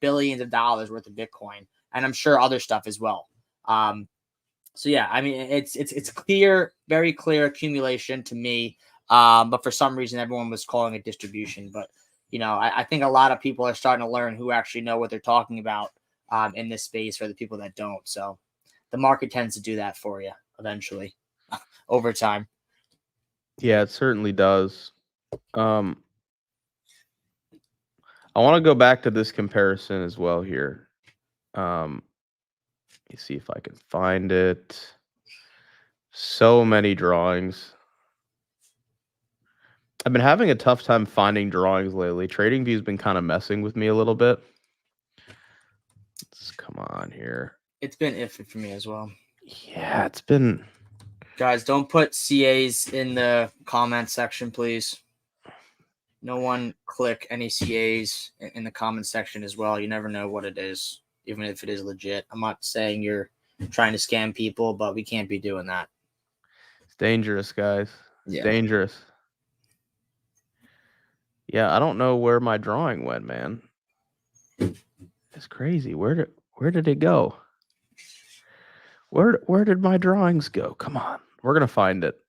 billions of dollars worth of Bitcoin, and I'm sure other stuff as well. So yeah, I mean, it's clear, very clear accumulation to me. But for some reason, everyone was calling it distribution. But I think a lot of people are starting to learn who actually know what they're talking about, in this space, for the people that don't. So the market tends to do that for you eventually over time. Yeah, it certainly does. I want to go back to this comparison as well here. Let me see if I can find it. So many drawings. I've been having a tough time finding drawings lately. TradingView's been kind of messing with me a little bit. Let's come on here. It's been iffy for me as well. Yeah, it's been. Guys, don't put CAs in the comment section, please. No one click any CAs in the comment section as well. You never know what it is, even if it is legit. I'm not saying you're trying to scam people, but we can't be doing that. It's dangerous, guys. It's Yeah. dangerous. Yeah, I don't know where my drawing went, man. It's crazy. Where did it go? Where did my drawings go? Come on. We're gonna find it.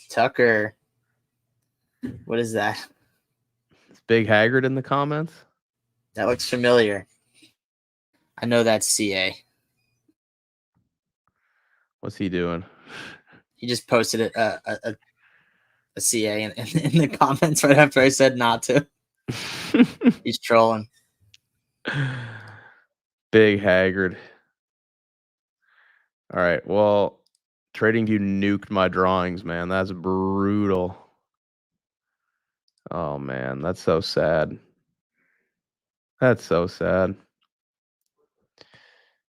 Tucker. What is that? It's Big Haggard in the comments. That looks familiar. I know that's CA. What's he doing? He just posted a CA in the comments right after I said not to. He's trolling. Big Haggard. All right. Well, TradingView nuked my drawings, man. That's brutal. Oh man, that's so sad. That's so sad.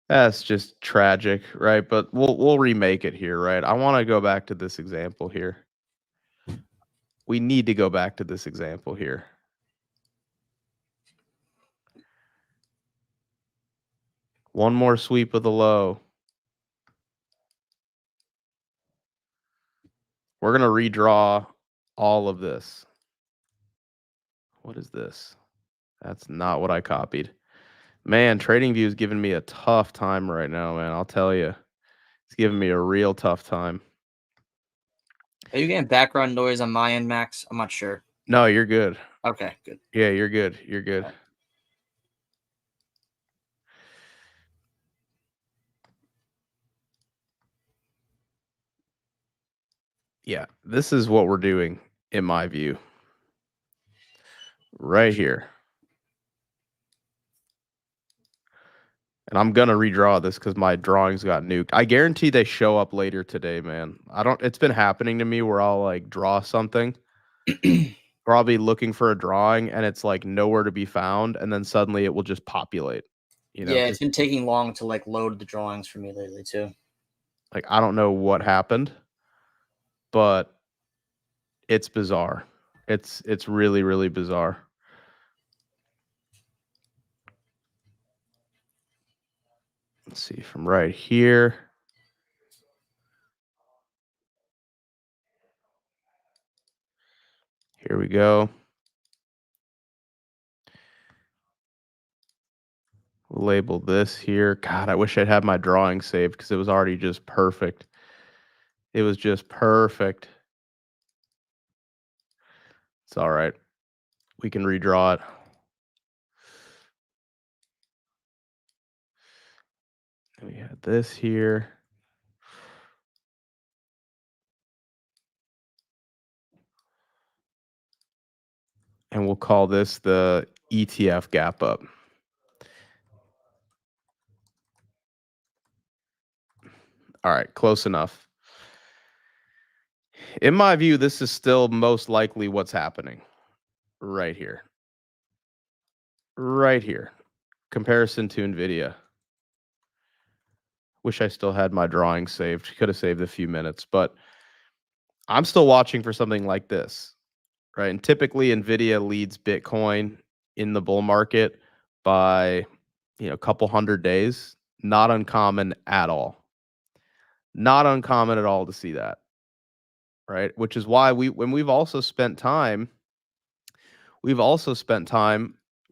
That's just tragic, right? But we'll remake it here, right? I want to go back to this example here. We need to go back to this example here. One more sweep of the low. We're going to redraw all of this. What is this? That's not what I copied. Man, TradingView is giving me a tough time right now, man. I'll tell you. It's giving me a real tough time. Are you getting background noise on my end, Max? I'm not sure. No, you're good. Okay, good. Yeah, you're good. You're good. Okay. Yeah, this is what we're doing, in my view. right here. And I'm going to redraw this because my drawings got nuked. I guarantee they show up later today, man. It's been happening to me where I'll like draw something, probably looking for a drawing, and it's like nowhere to be found. And then suddenly it will just populate, Yeah, it's 'cause, been taking long to like load the drawings for me lately too. like, I don't know what happened, but it's bizarre. It's really, really bizarre. Let's see from right here. Here we go. We'll label this here. God, I wish I'd had my drawing saved because it was already just perfect. It was just perfect. It's all right. We can redraw it. We had this here. And we'll call this the ETF gap up. All right, close enough. In my view, this is still most likely what's happening right here. Right here. Comparison to Nvidia. Wish I still had my drawing saved. Could have saved a few minutes, but I'm still watching for something like this, right? And typically Nvidia leads Bitcoin in the bull market by, a couple hundred days. Not uncommon at all. Not uncommon at all to see that, right? Which is why we've also spent time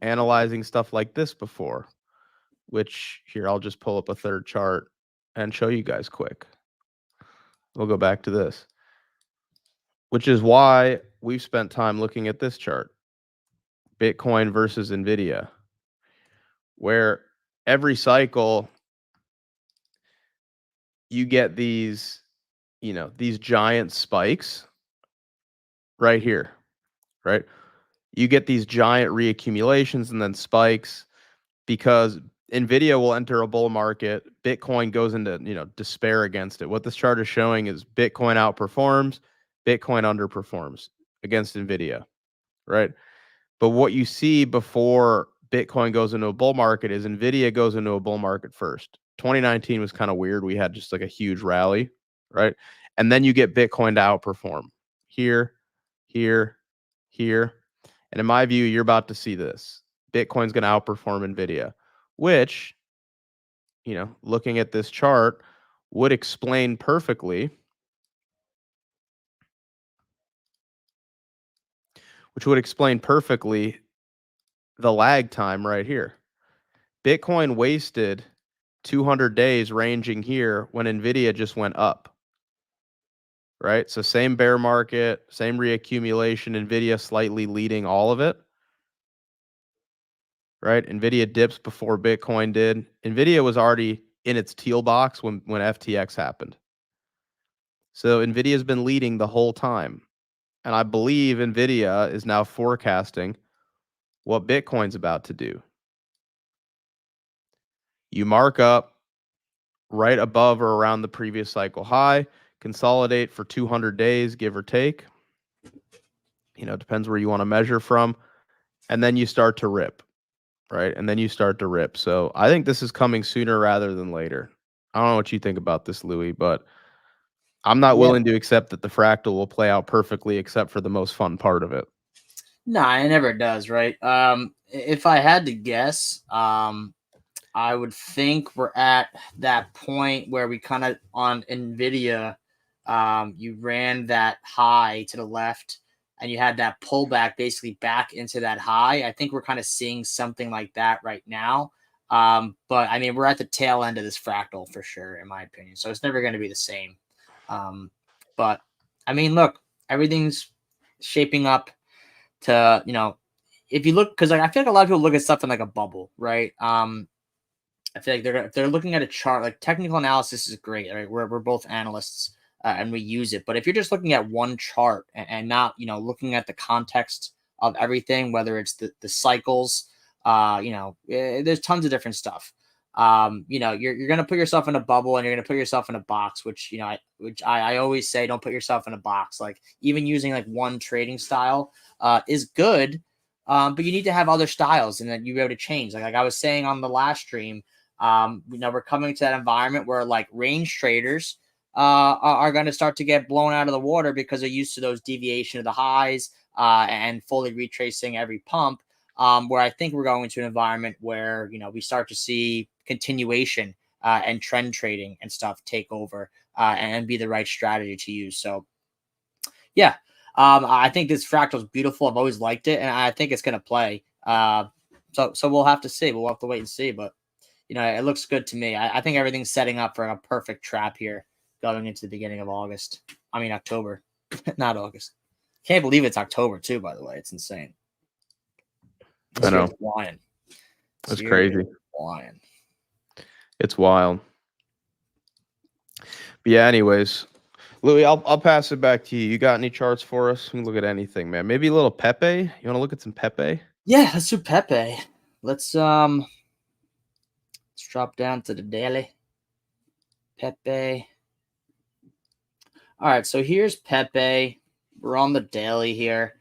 analyzing stuff like this before, which here I'll just pull up a third chart and show you guys quick. We'll go back to this, which is why we've spent time looking at this chart, Bitcoin versus Nvidia, where every cycle you get these giant spikes right here, right? You get these giant reaccumulations and then spikes because Nvidia will enter a bull market. Bitcoin goes into, despair against it. What this chart is showing is Bitcoin outperforms, Bitcoin underperforms against Nvidia, right? But what you see before Bitcoin goes into a bull market is Nvidia goes into a bull market first. 2019 was kind of weird. We had just like a huge rally, right? And then you get Bitcoin to outperform here, here, here. And in my view, you're about to see this. Bitcoin's going to outperform Nvidia, which, looking at this chart would explain perfectly, the lag time right here. Bitcoin wasted 200 days ranging here when Nvidia just went up, right? So same bear market, same reaccumulation, Nvidia slightly leading all of it, right? Nvidia dips before Bitcoin did. Nvidia was already in its teal box when FTX happened. So Nvidia's been leading the whole time. And I believe Nvidia is now forecasting what Bitcoin's about to do. You mark up right above or around the previous cycle high, consolidate for 200 days, give or take. Depends where you want to measure from. And then you start to rip, right? And then you start to rip. So I think this is coming sooner rather than later. I don't know what you think about this, Louis, but I'm not Yeah, willing to accept that the fractal will play out perfectly except for the most fun part of it. nah, it never does, right? If I had to guess, I would think we're at that point where we kind of on Nvidia, you ran that high to the left and you had that pullback basically back into that high. I think we're kind of seeing something like that right now. But I mean, we're at the tail end of this fractal for sure, in my opinion. So it's never going to be the same. Um, but I mean, look, everything's shaping up to, if you look, because like I feel like a lot of people look at stuff in like a bubble, right? I feel like they're looking at a chart. Like technical analysis is great, right? We're both analysts and we use it. But if you're just looking at one chart and not looking at the context of everything, whether it's the cycles, there's tons of different stuff. You're going to put yourself in a bubble and you're going to put yourself in a box, which, I always say, don't put yourself in a box. Like even using like one trading style is good. But you need to have other styles and then you be able to change. Like I was saying on the last stream, we're coming to that environment where like range traders are going to start to get blown out of the water because they're used to those deviation of the highs and fully retracing every pump. Where I think we're going to an environment where we start to see continuation and trend trading and stuff take over and be the right strategy to use. So yeah, I think this fractal is beautiful. I've always liked it, and I think it's going to play. So we'll have to see. We'll have to wait and see. But it looks good to me. I think everything's setting up for a perfect trap here going into the beginning of August. I mean October, not August. Can't believe it's October too. By the way, it's insane. I know. Flying. That's crazy. Flying. It's wild. But yeah, anyways, Louis, I'll pass it back to you. You got any charts for us? We can look at anything, man. Maybe a little Pepe. You want to look at some Pepe? Yeah, let's do Pepe. Let's drop down to the daily. Pepe. All right, so here's Pepe. We're on the daily here.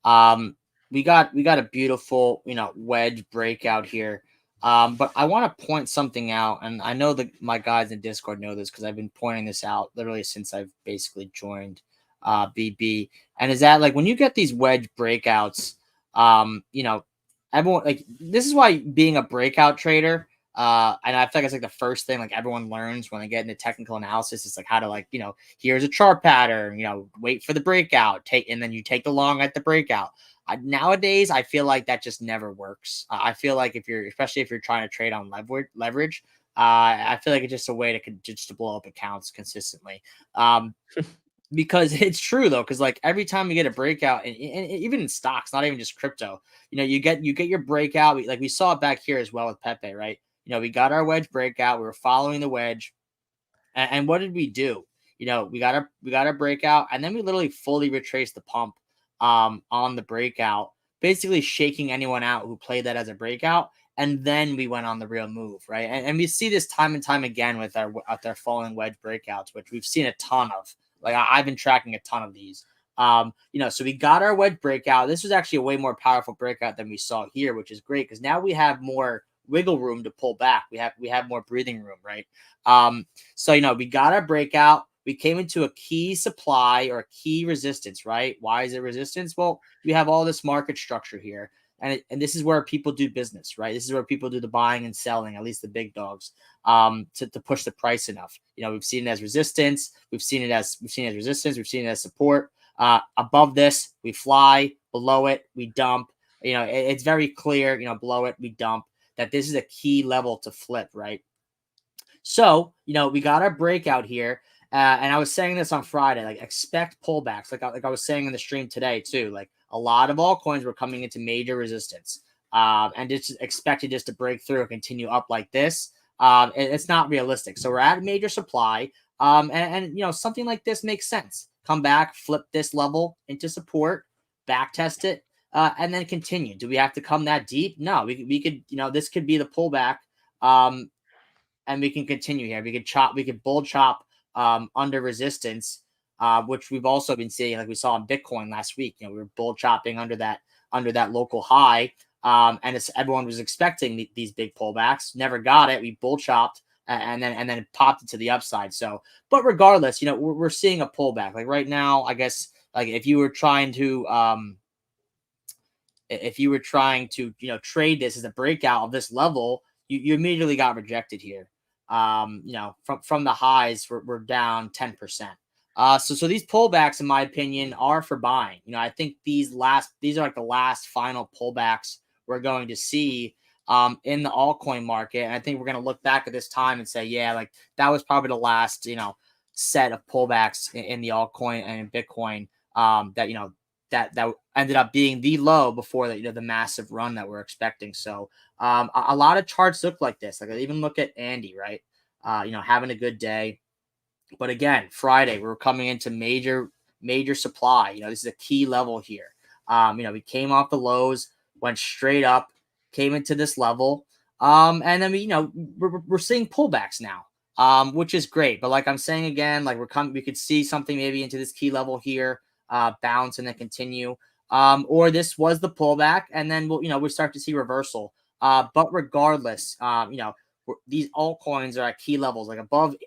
We got a beautiful, wedge breakout here. But I want to point something out, and I know that my guys in Discord know this because I've been pointing this out literally since I've basically joined BB. And is that like when you get these wedge breakouts, everyone like this is why being a breakout trader. And I feel like it's like the first thing like everyone learns when they get into technical analysis. It's like how to here's a chart pattern, wait for the breakout, and then you take the long at the breakout. Nowadays, I feel like that just never works. I feel like especially if you're trying to trade on leverage, I feel like it's just a way to blow up accounts consistently. Because it's true though, because like every time you get a breakout, and even in stocks, not even just crypto, you get your breakout. We saw it back here as well with Pepe, right? We got our wedge breakout. We were following the wedge, and what did we do? We got our breakout, and then we literally fully retraced the pump on the breakout, basically shaking anyone out who played that as a breakout. And then we went on the real move, right? And we see this time and time again with our falling wedge breakouts, which we've seen a ton of. Like I've been tracking a ton of these. So we got our wedge breakout. This was actually a way more powerful breakout than we saw here, which is great because now we have more wiggle room to pull back. We have more breathing room, right? So we got our breakout. We came into a key supply or a key resistance, right? Why is it resistance? Well, we have all this market structure here. And this is where people do business, right? This is where people do the buying and selling, at least the big dogs, to push the price enough. We've seen it as resistance. We've seen it as resistance. We've seen it as support. Above this, we fly. Below it, we dump. It's very clear, below it, we dump. That this is a key level to flip, right? So, we got our breakout here. And I was saying this on Friday, like expect pullbacks. Like I was saying in the stream today too, like a lot of altcoins were coming into major resistance and just expected just to break through and continue up like this. It's not realistic. So we're at major supply. And something like this makes sense. Come back, flip this level into support, back test it, and then continue. Do we have to come that deep? No, we could, this could be the pullback. And we can continue here. We could bull chop under resistance, which we've also been seeing, like we saw in Bitcoin last week. We were bull chopping under that local high, and everyone was expecting these big pullbacks. Never got it. We bull chopped, and then it popped it to the upside. So, but regardless, we're seeing a pullback. Like right now, I guess, like if you were trying to trade this as a breakout of this level, you immediately got rejected here. From the highs, we're down 10%. So these pullbacks, in my opinion, are for buying. I think these are like the last final pullbacks we're going to see in the altcoin market. And I think we're going to look back at this time and say, yeah, like that was probably the last, set of pullbacks in the altcoin and in Bitcoin that ended up being the low before the massive run that we're expecting. So a lot of charts look like this. Like I even look at Andy, right? Having a good day. But again, Friday, we're coming into major supply. This is a key level here. We came off the lows, went straight up, came into this level, and then we're seeing pullbacks now, which is great. But like I'm saying again, like we could see something maybe into this key level here, bounce and then continue, or this was the pullback, and then we start to see reversal. But regardless, these altcoins are at key levels, like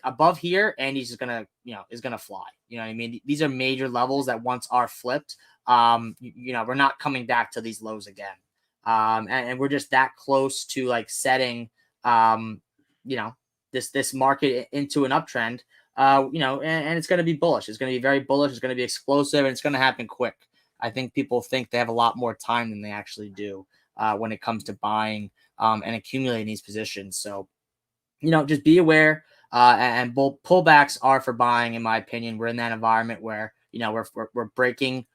above here, and he's just gonna is gonna fly. You know what I mean? These are major levels that once are flipped, we're not coming back to these lows again. And we're just that close to like setting this market into an uptrend. And it's going to be bullish. It's going to be very bullish. It's going to be explosive, and it's going to happen quick. I think people think they have a lot more time than they actually do when it comes to buying and accumulating these positions. So, just be aware. And pullbacks are for buying, in my opinion. We're in that environment where we're breaking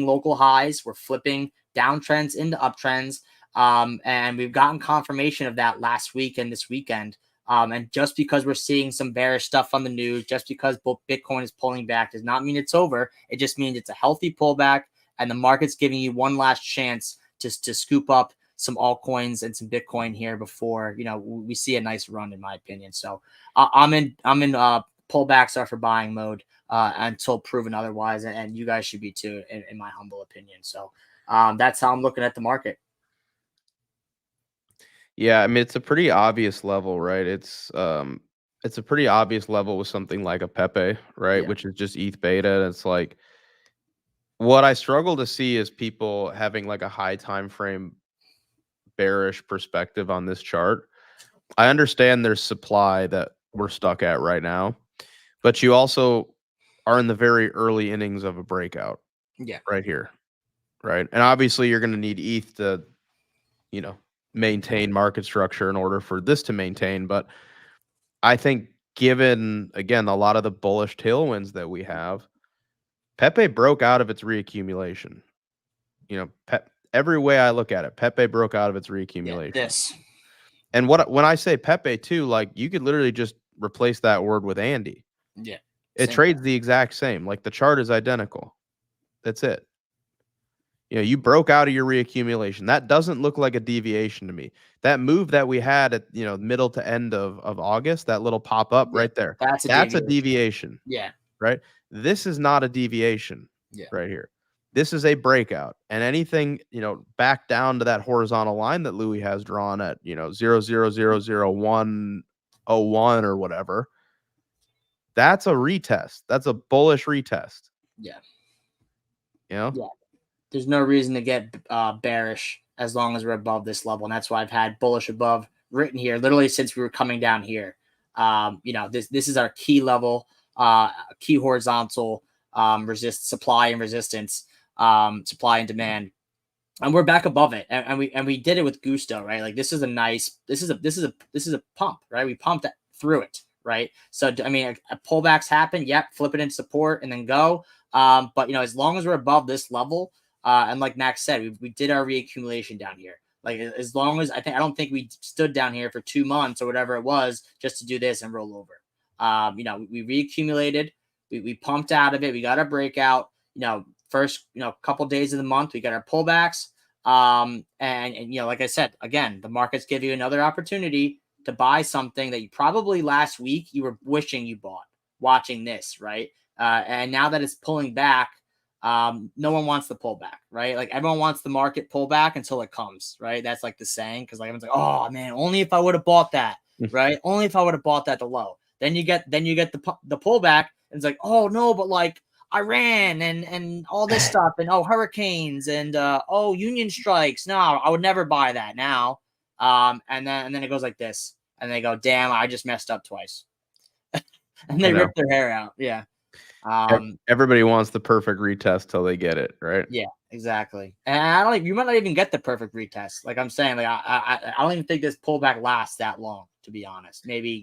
local highs, we're flipping downtrends into uptrends, and we've gotten confirmation of that last week and this weekend. And just because we're seeing some bearish stuff on the news, just because Bitcoin is pulling back, does not mean it's over. It just means it's a healthy pullback, and the market's giving you one last chance to scoop up some altcoins and some Bitcoin here before we see a nice run, in my opinion. So I'm in pullbacks are for buying mode until proven otherwise, and you guys should be too, in my humble opinion. So that's how I'm looking at the market. Yeah, I mean, it's a pretty obvious level, right? It's a pretty obvious level with something like a Pepe, right? Yeah, Which is just ETH beta. It's like what I struggle to see is people having like a high time frame bearish perspective on this chart. I understand there's supply that we're stuck at right now, but you also are in the very early innings of a breakout yeah, right here, right? And obviously you're going to need ETH to, you know, maintain market structure in order for this to maintain, but I think given again a lot of the bullish tailwinds that we have, Pepe broke out of its reaccumulation. Every way I look at it, Pepe broke out of its yeah. reaccumulation. This, And when I say Pepe too, like you could literally just replace that word with Andy. yeah, It same. trades the exact same. Like the chart is identical. That's it. You broke out of your reaccumulation. That doesn't look like a deviation to me. That move that we had at middle to end of August, that little pop up Yeah, right there, that's a that's a deviation. deviation, Yeah, right? This is not a deviation yeah, right here. This is a breakout, and anything back down to that horizontal line that Louis has drawn at 0.0000101 or whatever. That's a retest. That's a bullish retest. yeah, Yeah. yeah. There's no reason to get bearish as long as we're above this level, and that's why I've had bullish above written here literally since we were coming down here. This is our key level, key horizontal resist supply and resistance, supply and demand, and we're back above it, and we did it with gusto, right? Like this is a pump, right? We pumped through it, right? So I mean, pullbacks happen, yep, flip it into support and then go. But as long as we're above this level, and like Max said, we did our reaccumulation down here. Like as long as I don't think we stood down here for 2 months or whatever it was just to do this and roll over. We reaccumulated, we pumped out of it, we got a breakout. First couple days of the month we got our pullbacks, and like I said again, the markets give you another opportunity to buy something that you probably last week you were wishing you bought watching this, right? And now that it's pulling back, no one wants the pullback, right? Like everyone wants the market pullback until it comes, right? That's like the saying, because like everyone's like, oh man, only if I would have bought that, right? Only if I would have bought that the low. Then you get the pullback, and it's like, oh no, but like Iran and all this stuff, and hurricanes and union strikes. No, I would never buy that now. And then it goes like this, and they go, damn, I just messed up twice, and I they know. rip their hair out. Yeah. Everybody wants the perfect retest till they get it, right? Yeah, exactly. And I don't even, you might not even get the perfect retest. Like I'm saying, like I don't even think this pullback lasts that long, to be honest. Maybe,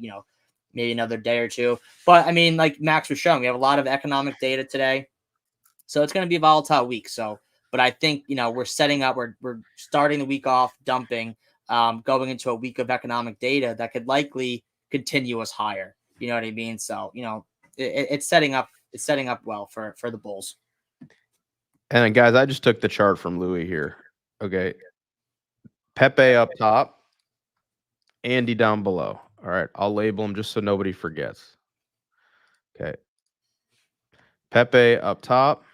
maybe another day or two. But I mean, like Max was showing, we have a lot of economic data today. So it's going to be a volatile week. So, but I think, we're setting up, we're starting the week off dumping, going into a week of economic data that could likely continue us higher. You know what I mean? So, it's setting up well for the bulls. And then, guys, I just took the chart from Louis here. Okay. Pepe up top, Andy down below. All right. I'll label them just so nobody forgets. Okay. Pepe up top,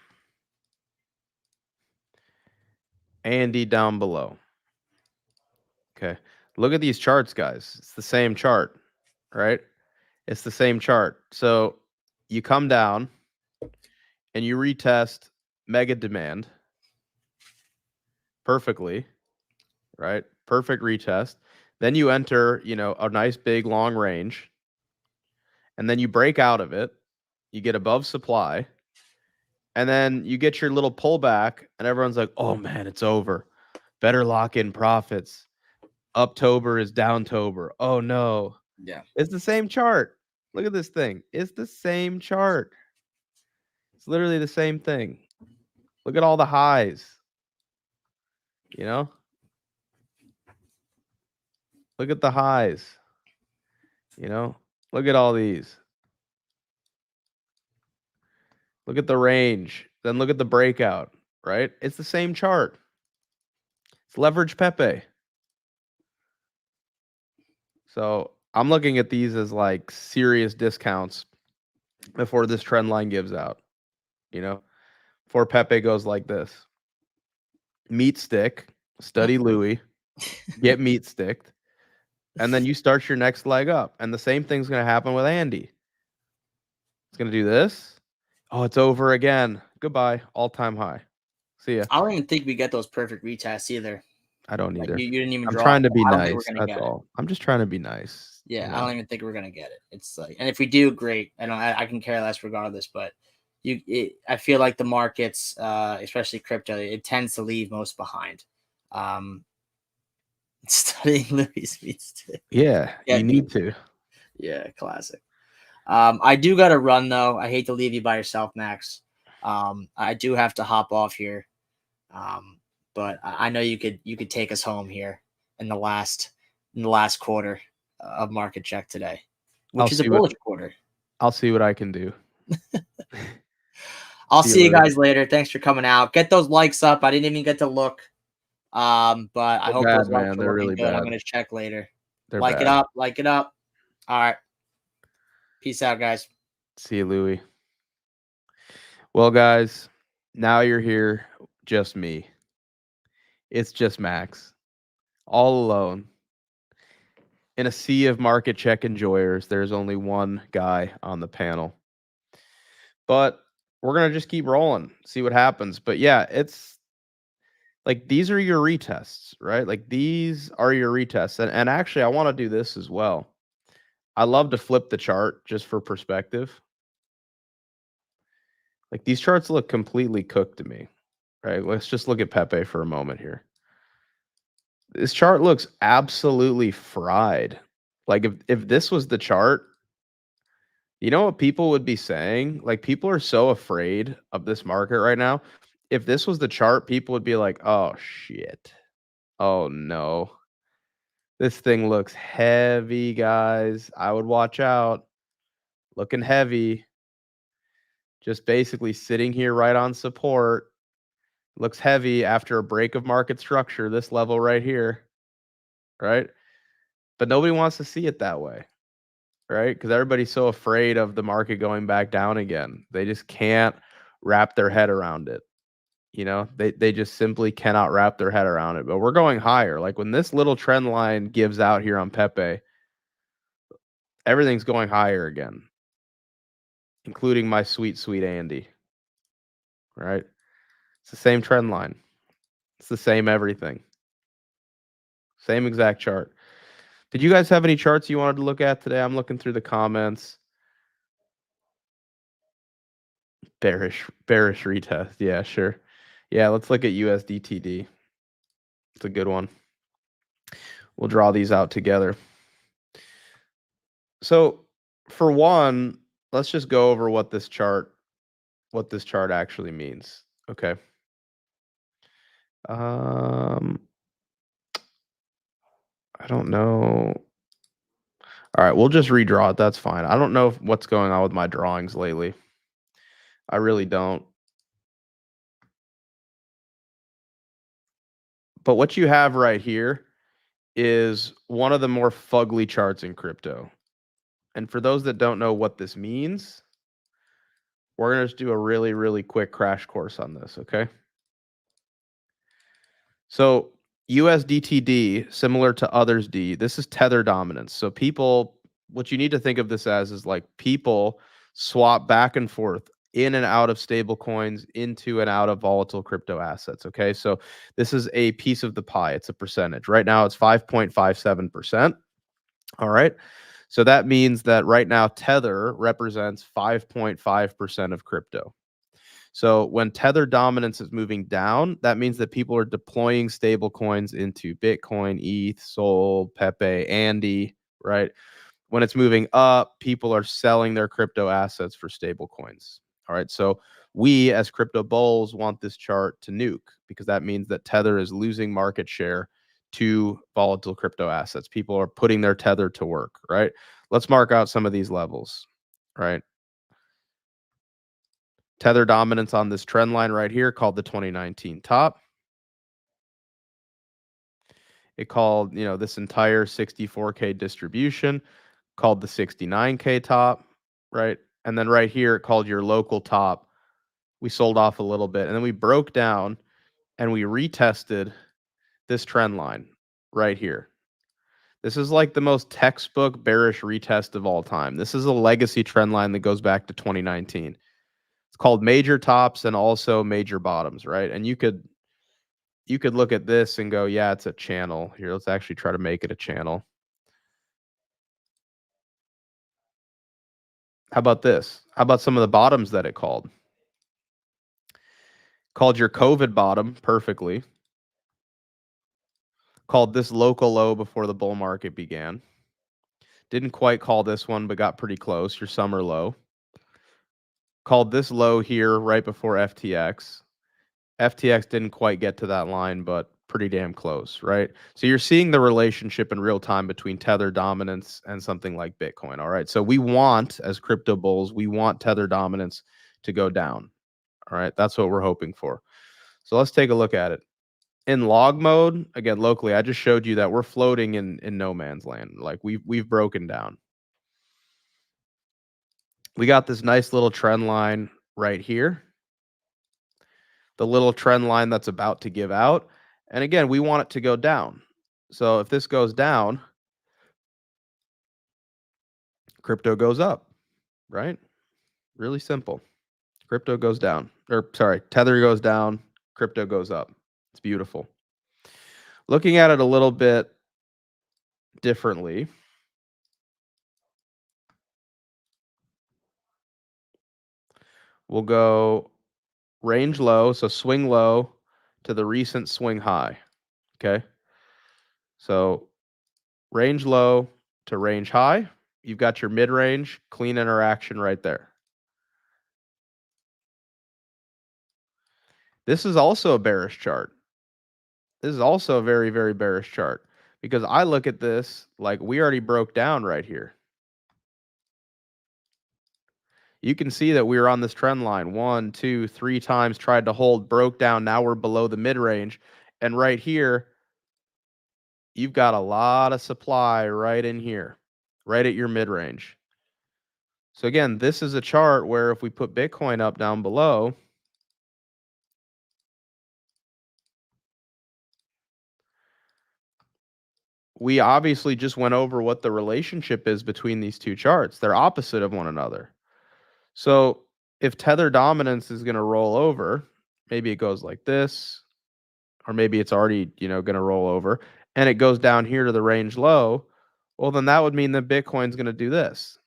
Andy down below. Okay. Look at these charts, guys. It's the same chart, right? It's the same chart. So you come down and you retest mega demand perfectly, right? Perfect retest. Then you enter, a nice big long range, and then you break out of it. You get above supply, and then you get your little pullback, and everyone's like, "Oh man, it's over. Better lock in profits. Uptober is downtober. Oh no." Yeah. It's the same chart. Look at this thing. It's the same chart. It's literally the same thing. Look at all the highs. You know? Look at the highs. Look at all these. Look at the range. Then look at the breakout, right? It's the same chart. It's leverage Pepe. So I'm looking at these as like serious discounts before this trend line gives out, before Pepe goes like this. Meat stick, study Louis, get meat sticked, and then you start your next leg up. And the same thing's going to happen with Andy. It's going to do this. Oh, it's over again. Goodbye. All-time high. See ya. I don't even think we get those perfect retests either. I don't Like either. you didn't even I'm draw. trying to be I don't think we're nice. gonna That's get it. all. I'm just trying to be nice. Yeah, I don't even think we're gonna get it. It's like, and if we do, great. I can care less regardless. But I feel like the markets, especially crypto, it tends to leave most behind. Studying Louis means to Yeah, you get me. need to. Yeah, classic. I do got to run though. I hate to leave you by yourself, Max. I do have to hop off here. But I know you could take us home here in the last quarter of market check today, I'll which is a see what bullish quarter. I'll see what I can do. I'll See see you later. guys later. Thanks for coming out. Get those likes up. I didn't even get to look. But I They're hope those bad, likes man. are They're looking really good. I'm bad. gonna check later. They're Like it bad. up, like it up. All right. Peace out, guys. See you, Louis. Well, guys, now you're here, just me. It's just Max, all alone. In a sea of market check enjoyers, there's only one guy on the panel. But we're going to just keep rolling, see what happens. But yeah, it's like these are your retests, right? Like these are your retests. And actually, I want to do this as well. I love to flip the chart just for perspective. Like these charts look completely cooked to me, right? Let's just look at Pepe for a moment here. This chart looks absolutely fried. Like if this was the chart, you know what people would be saying? Like people are so afraid of this market right now. If this was the chart, people would be like, "Oh shit. Oh no. This thing looks heavy, guys. I would watch out. Looking heavy. Just basically sitting here right on support. Looks heavy after a break of market structure, this level right here, right? But nobody wants to see it that way, right? Because everybody's so afraid of the market going back down again. They just can't wrap their head around it. They just simply cannot wrap their head around it. But we're going higher. Like when this little trend line gives out here on Pepe, everything's going higher again, including my sweet, sweet Andy, right? It's the same trend line. It's the same everything. Same exact chart. Did you guys have any charts you wanted to look at today? I'm looking through the comments. Bearish retest. Yeah, sure. Yeah, let's look at USDTD. It's a good one. We'll draw these out together. So, for one, let's just go over what this chart actually means. Okay. I don't know. All right, we'll just redraw it. That's fine. I don't know what's going on with my drawings lately. I really don't. But what you have right here is one of the more fugly charts in crypto. And for those that don't know what this means, we're going to just do a really, really quick crash course on this, okay? So USDTD, similar to others D, this is tether dominance. So people, what you need to think of this as is like people swap back and forth in and out of stable coins, into and out of volatile crypto assets. Okay. So this is a piece of the pie. It's a percentage. Right now it's 5.57%. All right. So that means that right now Tether represents 5.5% of crypto. So when Tether dominance is moving down, that means that people are deploying stable coins into Bitcoin, ETH, Sol, Pepe, Andy, right? When it's moving up, people are selling their crypto assets for stable coins. All right. So we as crypto bulls want this chart to nuke because that means that Tether is losing market share to volatile crypto assets. People are putting their Tether to work, right? Let's mark out some of these levels, right? Tether dominance on this trend line right here called the 2019 top. It called, this entire 64K distribution called the 69K top, right? And then right here it called your local top. We sold off a little bit and then we broke down and we retested this trend line right here. This is like the most textbook bearish retest of all time. This is a legacy trend line that goes back to 2019. It's called major tops and also major bottoms, right? And you could look at this and go, yeah, it's a channel. Here, let's actually try to make it a channel. How about this? How about some of the bottoms that it called? Called your COVID bottom perfectly. Called this local low before the bull market began. Didn't quite call this one, but got pretty close. Your summer low. Called this low here right before FTX. FTX didn't quite get to that line, but pretty damn close, right? So you're seeing the relationship in real time between Tether dominance and something like Bitcoin, all right? So we want, as crypto bulls, we want Tether dominance to go down, all right? That's what we're hoping for. So let's take a look at it. In log mode, again, locally, I just showed you that we're floating in no man's land. Like we've broken down. We got this nice little trend line right here. The little trend line that's about to give out. And again, we want it to go down. So if this goes down, crypto goes up, right? Really simple. Crypto goes down. Or sorry, Tether goes down, crypto goes up. It's beautiful. Looking at it a little bit differently. We'll go range low, so swing low to the recent swing high. Okay. So range low to range high. You've got your mid range, clean interaction right there. This is also a bearish chart. This is also a very, very bearish chart because I look at this like we already broke down right here. You can see that we were on this trend line 1, 2, 3 times, tried to hold, broke down. Now we're below the mid range. And right here, you've got a lot of supply right in here, right at your mid range. So again, this is a chart where if we put Bitcoin up down below, we obviously just went over what the relationship is between these two charts. They're opposite of one another. So if Tether dominance is going to roll over, maybe it goes like this, or maybe it's already, going to roll over and it goes down here to the range low. Well, then that would mean that Bitcoin's going to do this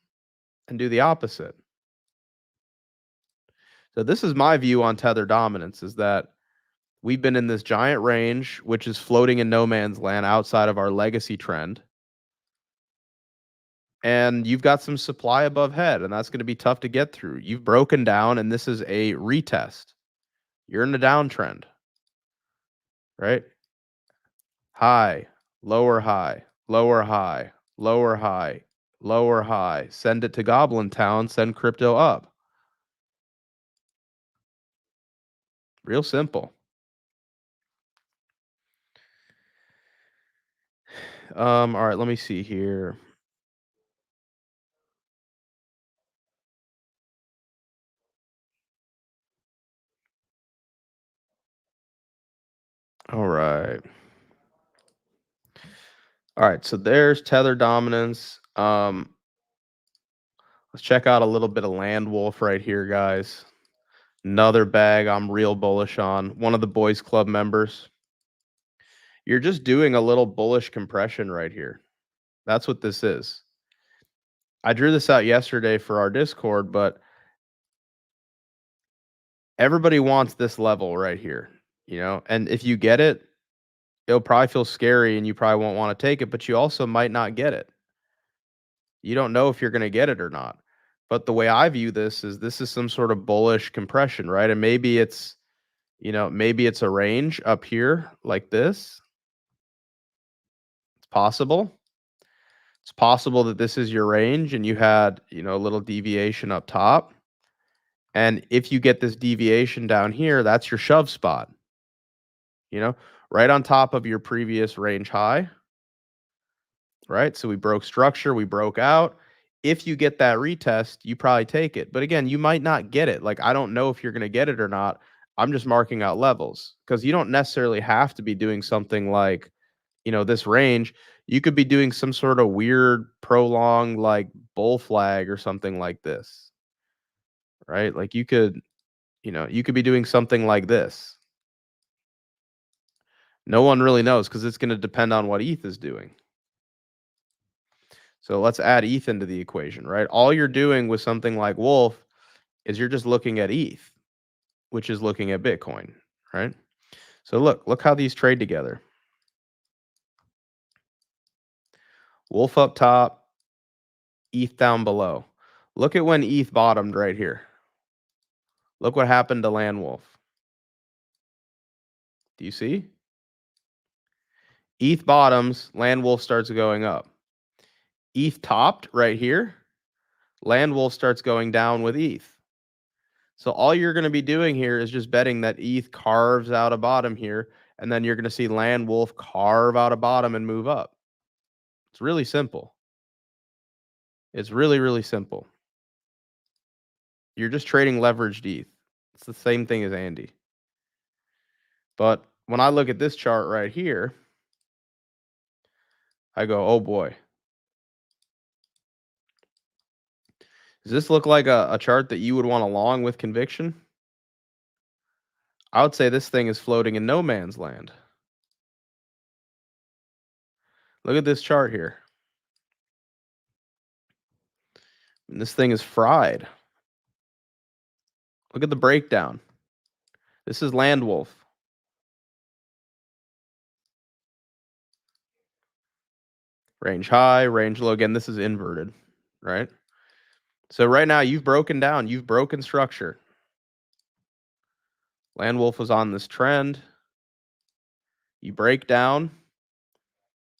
and do the opposite. So this is my view on Tether dominance is that we've been in this giant range, which is floating in no man's land outside of our legacy trend. And you've got some supply above head, and that's going to be tough to get through. You've broken down, and this is a retest. You're in a downtrend, right? High, lower high, lower high, lower high, lower high. Send it to Goblin Town, send crypto up. Real simple. All right, let me see here. All right. All right, so there's Tether dominance. Let's check out a little bit of Land Wolf right here, guys. Another bag I'm real bullish on. One of the boys club members. You're just doing a little bullish compression right here. That's what this is. I drew this out yesterday for our Discord, but everybody wants this level right here, you know? And if you get it, it'll probably feel scary and you probably won't want to take it, but you also might not get it. You don't know if you're going to get it or not. But the way I view this is some sort of bullish compression, right? And maybe it's, you know, maybe it's a range up here like this. It's possible. It's possible that this is your range and you had, you know, a little deviation up top. And if you get this deviation down here, that's your shove spot, you know, right on top of your previous range high, right? So we broke structure, we broke out. If you get that retest, you probably take it. But again, you might not get it. Like, I don't know if you're going to get it or not. I'm just marking out levels because you don't necessarily have to be doing something like, you know, this range. You could be doing some sort of weird prolonged like bull flag or something like this, right? Like you could, you know, you could be doing something like this. No one really knows because it's going to depend on what ETH is doing. So let's add ETH into the equation, right? All you're doing with something like Wolf is you're just looking at ETH, which is looking at Bitcoin, right? So look how these trade together. Wolf up top, ETH down below. Look at when ETH bottomed right here. Look what happened to Land Wolf. Do you see? ETH bottoms, Land Wolf starts going up. ETH topped right here. Land Wolf starts going down with ETH. So all you're going to be doing here is just betting that ETH carves out a bottom here, and then you're going to see Land Wolf carve out a bottom and move up. It's really simple. It's really, really simple. You're just trading leveraged ETH. It's the same thing as Andy. But when I look at this chart right here, I go, oh boy. Does this look like a chart that you would want to long with conviction? I would say this thing is floating in no man's land. Look at this chart here. And this thing is fried. Look at the breakdown. This is Land Wolf. Range high, range low. Again, this is inverted, right? So right now you've broken down. You've broken structure. Land Wolf was on this trend. You break down.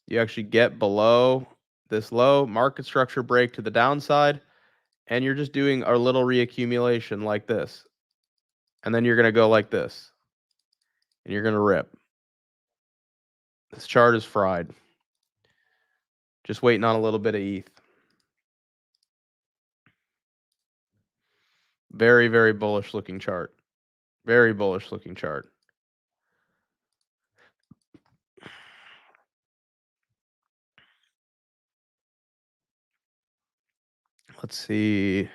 You actually get below this low. Market structure break to the downside. And you're just doing a little reaccumulation like this. And then you're going to go like this. And you're going to rip. This chart is fried. Just waiting on a little bit of ETH. Very, very bullish looking chart. Very bullish looking chart. Let's see.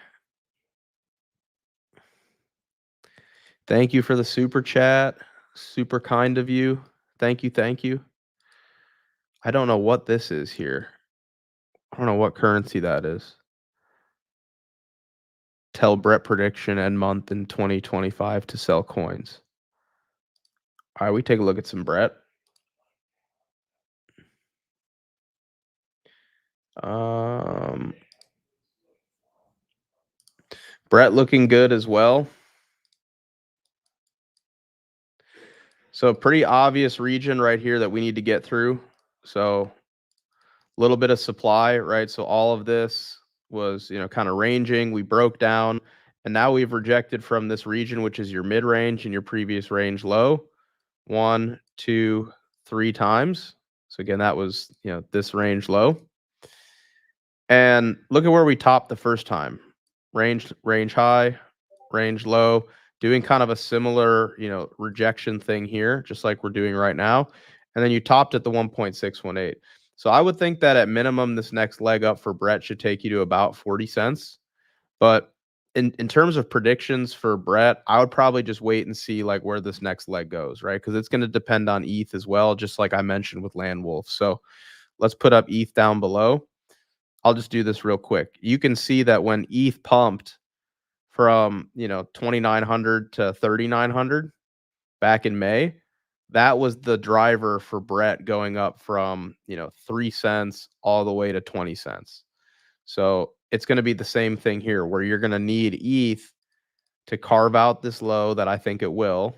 Thank you for the super chat. Super kind of you. Thank you. Thank you. I don't know what this is here. I don't know what currency that is. Tell Brett prediction end month in 2025 to sell coins. All right, we take a look at some Brett. Brett looking good as well. So pretty obvious region right here that we need to get through. So a little bit of supply, right? So all of this was, you know, kind of ranging. We broke down, and now we've rejected from this region, which is your mid range and your previous range low. 1, 2, 3 times. So again, that was, this range low. And look at where we topped the first time. Range high, range low, doing kind of a similar, rejection thing here, just like we're doing right now. And then you topped at the 1.618. So I would think that at minimum, this next leg up for Brett should take you to about 40 cents. But in terms of predictions for Brett, I would probably just wait and see like where this next leg goes, right? Because it's going to depend on ETH as well, just like I mentioned with Land Wolf. So let's put up ETH down below. I'll just do this real quick. You can see that when ETH pumped from 2,900 to 3,900 back in May, that was the driver for Brett going up from 3 cents all the way to 20 cents. So it's going to be the same thing here, where you're going to need ETH to carve out this low that I think it will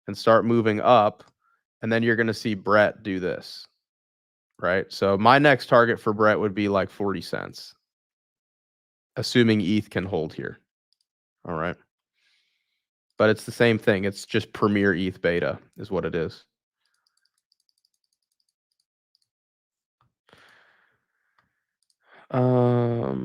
and start moving up, and then you're going to see Brett do this, right? So my next target for Brett would be like 40 cents, assuming ETH can hold here. All right. But it's the same thing. It's just premier ETH beta is what it is. All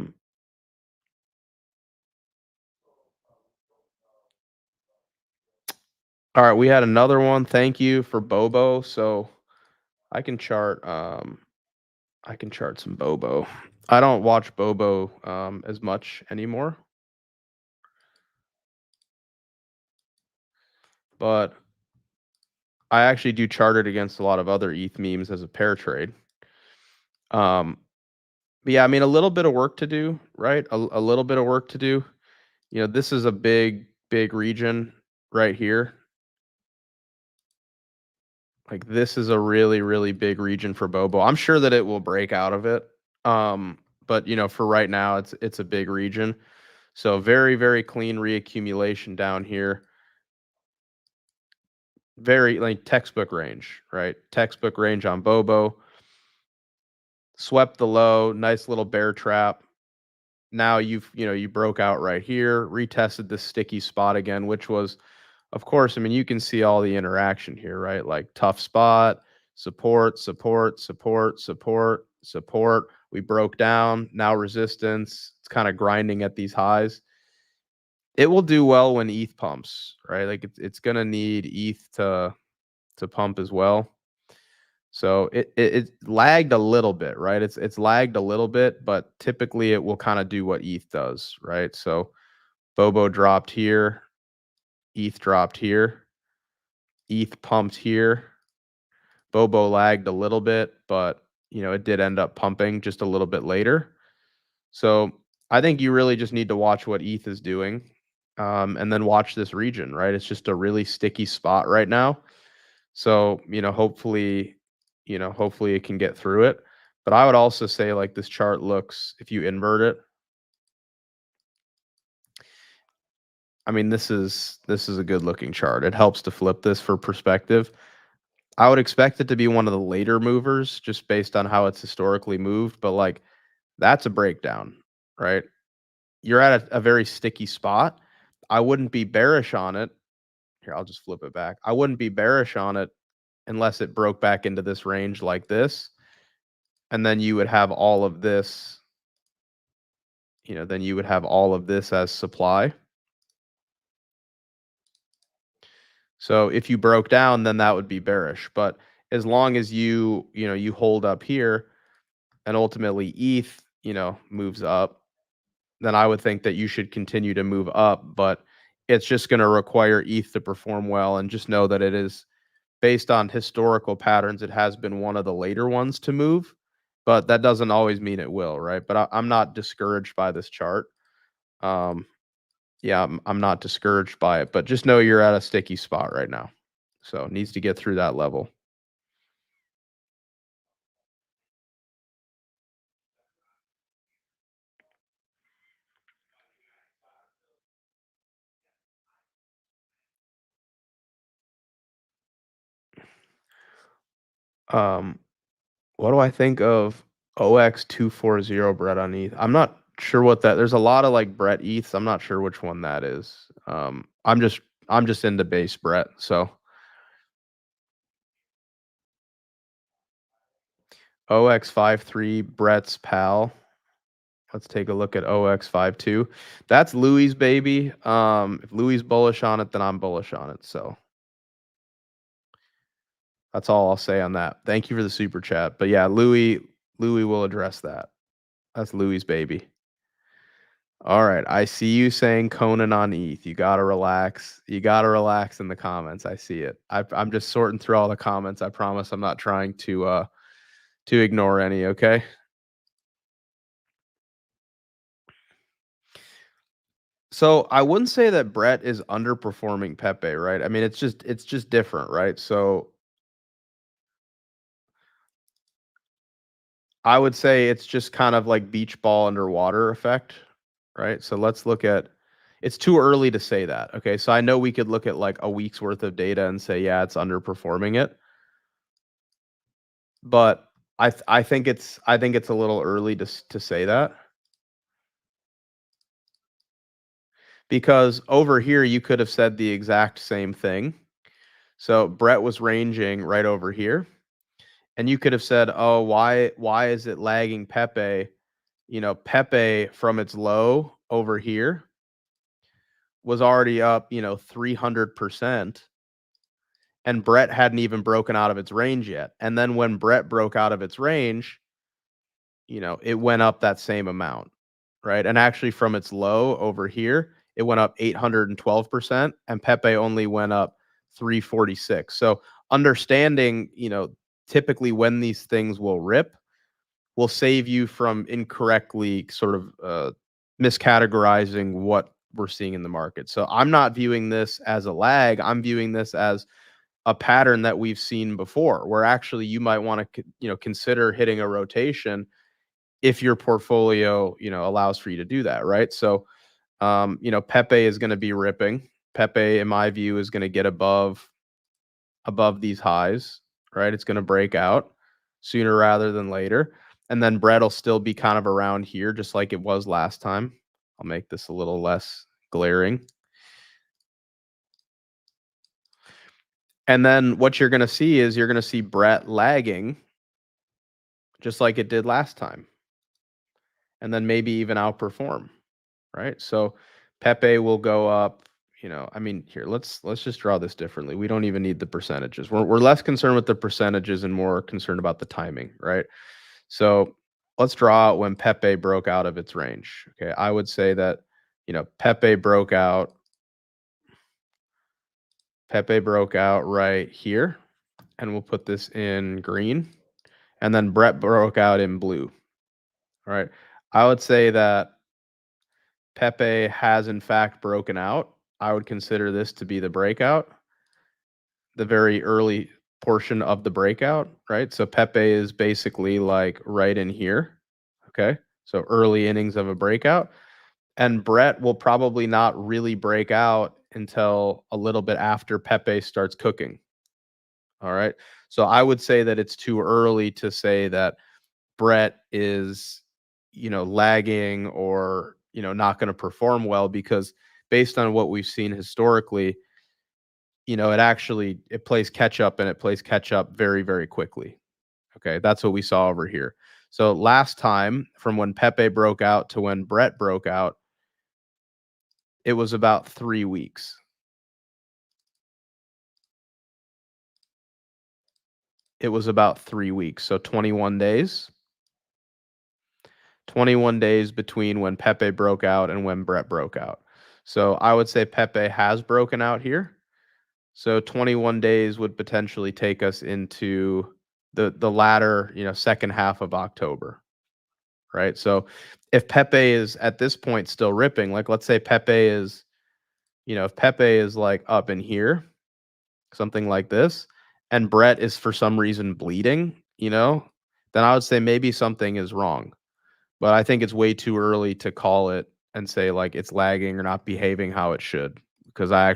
right, we had another one. Thank you for Bobo. So I can chart some Bobo. I don't watch Bobo as much anymore. But I actually do chart it against a lot of other ETH memes as a pair trade. But yeah, I mean, a little bit of work to do, right? A little bit of work to do. This is a big region right here. Like this is a really, really big region for Bobo. I'm sure that it will break out of it. But for right now, it's a big region. So very, very clean reaccumulation down here. Very like textbook range, right? Textbook range on Bobo. Swept the low, nice little bear trap. Now you broke out right here, retested this sticky spot again, which was, of course, I mean, you can see all the interaction here, right? Like tough spot, support, support, support, support, support. We broke down, now resistance. It's kind of grinding at these highs. It will do well when ETH pumps, right? Like it's gonna need ETH to pump as well. So it lagged a little bit, right? It's lagged a little bit, but typically it will kind of do what ETH does, right? So Bobo dropped here, ETH dropped here, ETH pumped here. Bobo lagged a little bit, but it did end up pumping just a little bit later. So I think you really just need to watch what ETH is doing, and then watch this region, right? It's just a really sticky spot right now. So hopefully it can get through it. But I would also say like this chart looks, if you invert it, I mean this is a good looking chart. It helps to flip this for perspective. I would expect it to be one of the later movers just based on how it's historically moved, but like that's a breakdown, right? You're at a very sticky spot. I wouldn't be bearish on it. Here, I'll just flip it back. I wouldn't be bearish on it unless it broke back into this range like this. And then you would have all of this, then you would have all of this as supply. So if you broke down, then that would be bearish. But as long as you hold up here and ultimately ETH, moves up, then I would think that you should continue to move up. But it's just going to require ETH to perform well, and just know that it is based on historical patterns. It has been one of the later ones to move, but that doesn't always mean it will, right? But I'm not discouraged by this chart. Yeah, I'm not discouraged by it, but just know you're at a sticky spot right now. So it needs to get through that level. Um, what do I think of OX240 Brett on ETH? I'm not sure what that. There's a lot of like Brett ETHs. I'm not sure which one that is. I'm just into base Brett. So OX53, Brett's pal. Let's take a look at OX52. That's Louis' baby. If Louis bullish on it, then I'm bullish on it. So that's all I'll say on that. Thank you for the super chat. But yeah, Louis will address that. That's Louis' baby. All right. I see you saying Conan on ETH. You gotta relax. You gotta relax in the comments. I see it. I'm just sorting through all the comments. I promise I'm not trying to ignore any, okay? So I wouldn't say that Brett is underperforming Pepe, right? I mean, it's just different, right? So I would say it's just kind of like beach ball underwater effect, right? So let's look at it's too early to say that. Okay. So I know we could look at like a week's worth of data and say, yeah, it's underperforming it. But I think it's a little early to say that. Because over here you could have said the exact same thing. So Brett was ranging right over here. And you could have said, "Oh, why is it lagging Pepe?" You know, Pepe from its low over here was already up, 300%, and Brett hadn't even broken out of its range yet. And then when Brett broke out of its range, it went up that same amount, right? And actually from its low over here, it went up 812%, and Pepe only went up 346. So understanding, typically when these things will rip will save you from incorrectly sort of miscategorizing what we're seeing in the market. So I'm not viewing this as a lag. I'm viewing this as a pattern that we've seen before, where actually you might want to, consider hitting a rotation if your portfolio, allows for you to do that, right? So, Pepe is going to be ripping. Pepe, in my view, is going to get above these highs, right? It's going to break out sooner rather than later. And then Brett will still be kind of around here, just like it was last time. I'll make this a little less glaring. And then what you're going to see is you're going to see Brett lagging just like it did last time. And then maybe even outperform, right? So Pepe will go up, I mean, here, let's just draw this differently. We don't even need the percentages. We're less concerned with the percentages and more concerned about the timing, right? So let's draw out when Pepe broke out of its range. Okay. I would say that, Pepe broke out right here. And we'll put this in green. And then Brett broke out in blue. All right. I would say that Pepe has in fact broken out. I would consider this to be the breakout, the very early portion of the breakout, right? So Pepe is basically like right in here. Okay. So early innings of a breakout. And Brett will probably not really break out until a little bit after Pepe starts cooking. All right. So I would say that it's too early to say that Brett is, lagging or, not going to perform well, because based on what we've seen historically, it plays catch up, and it plays catch up very, very quickly. Okay. That's what we saw over here. So last time, from when Pepe broke out to when Brett broke out, it was about 3 weeks. It was about 3 weeks. So 21 days. 21 days between when Pepe broke out and when Brett broke out. So I would say Pepe has broken out here. So 21 days would potentially take us into the latter, second half of October, right? So if Pepe is at this point still ripping, like let's say Pepe is, if Pepe is like up in here, something like this, and Brett is for some reason bleeding, then I would say maybe something is wrong. But I think it's way too early to call it and say like it's lagging or not behaving how it should, because I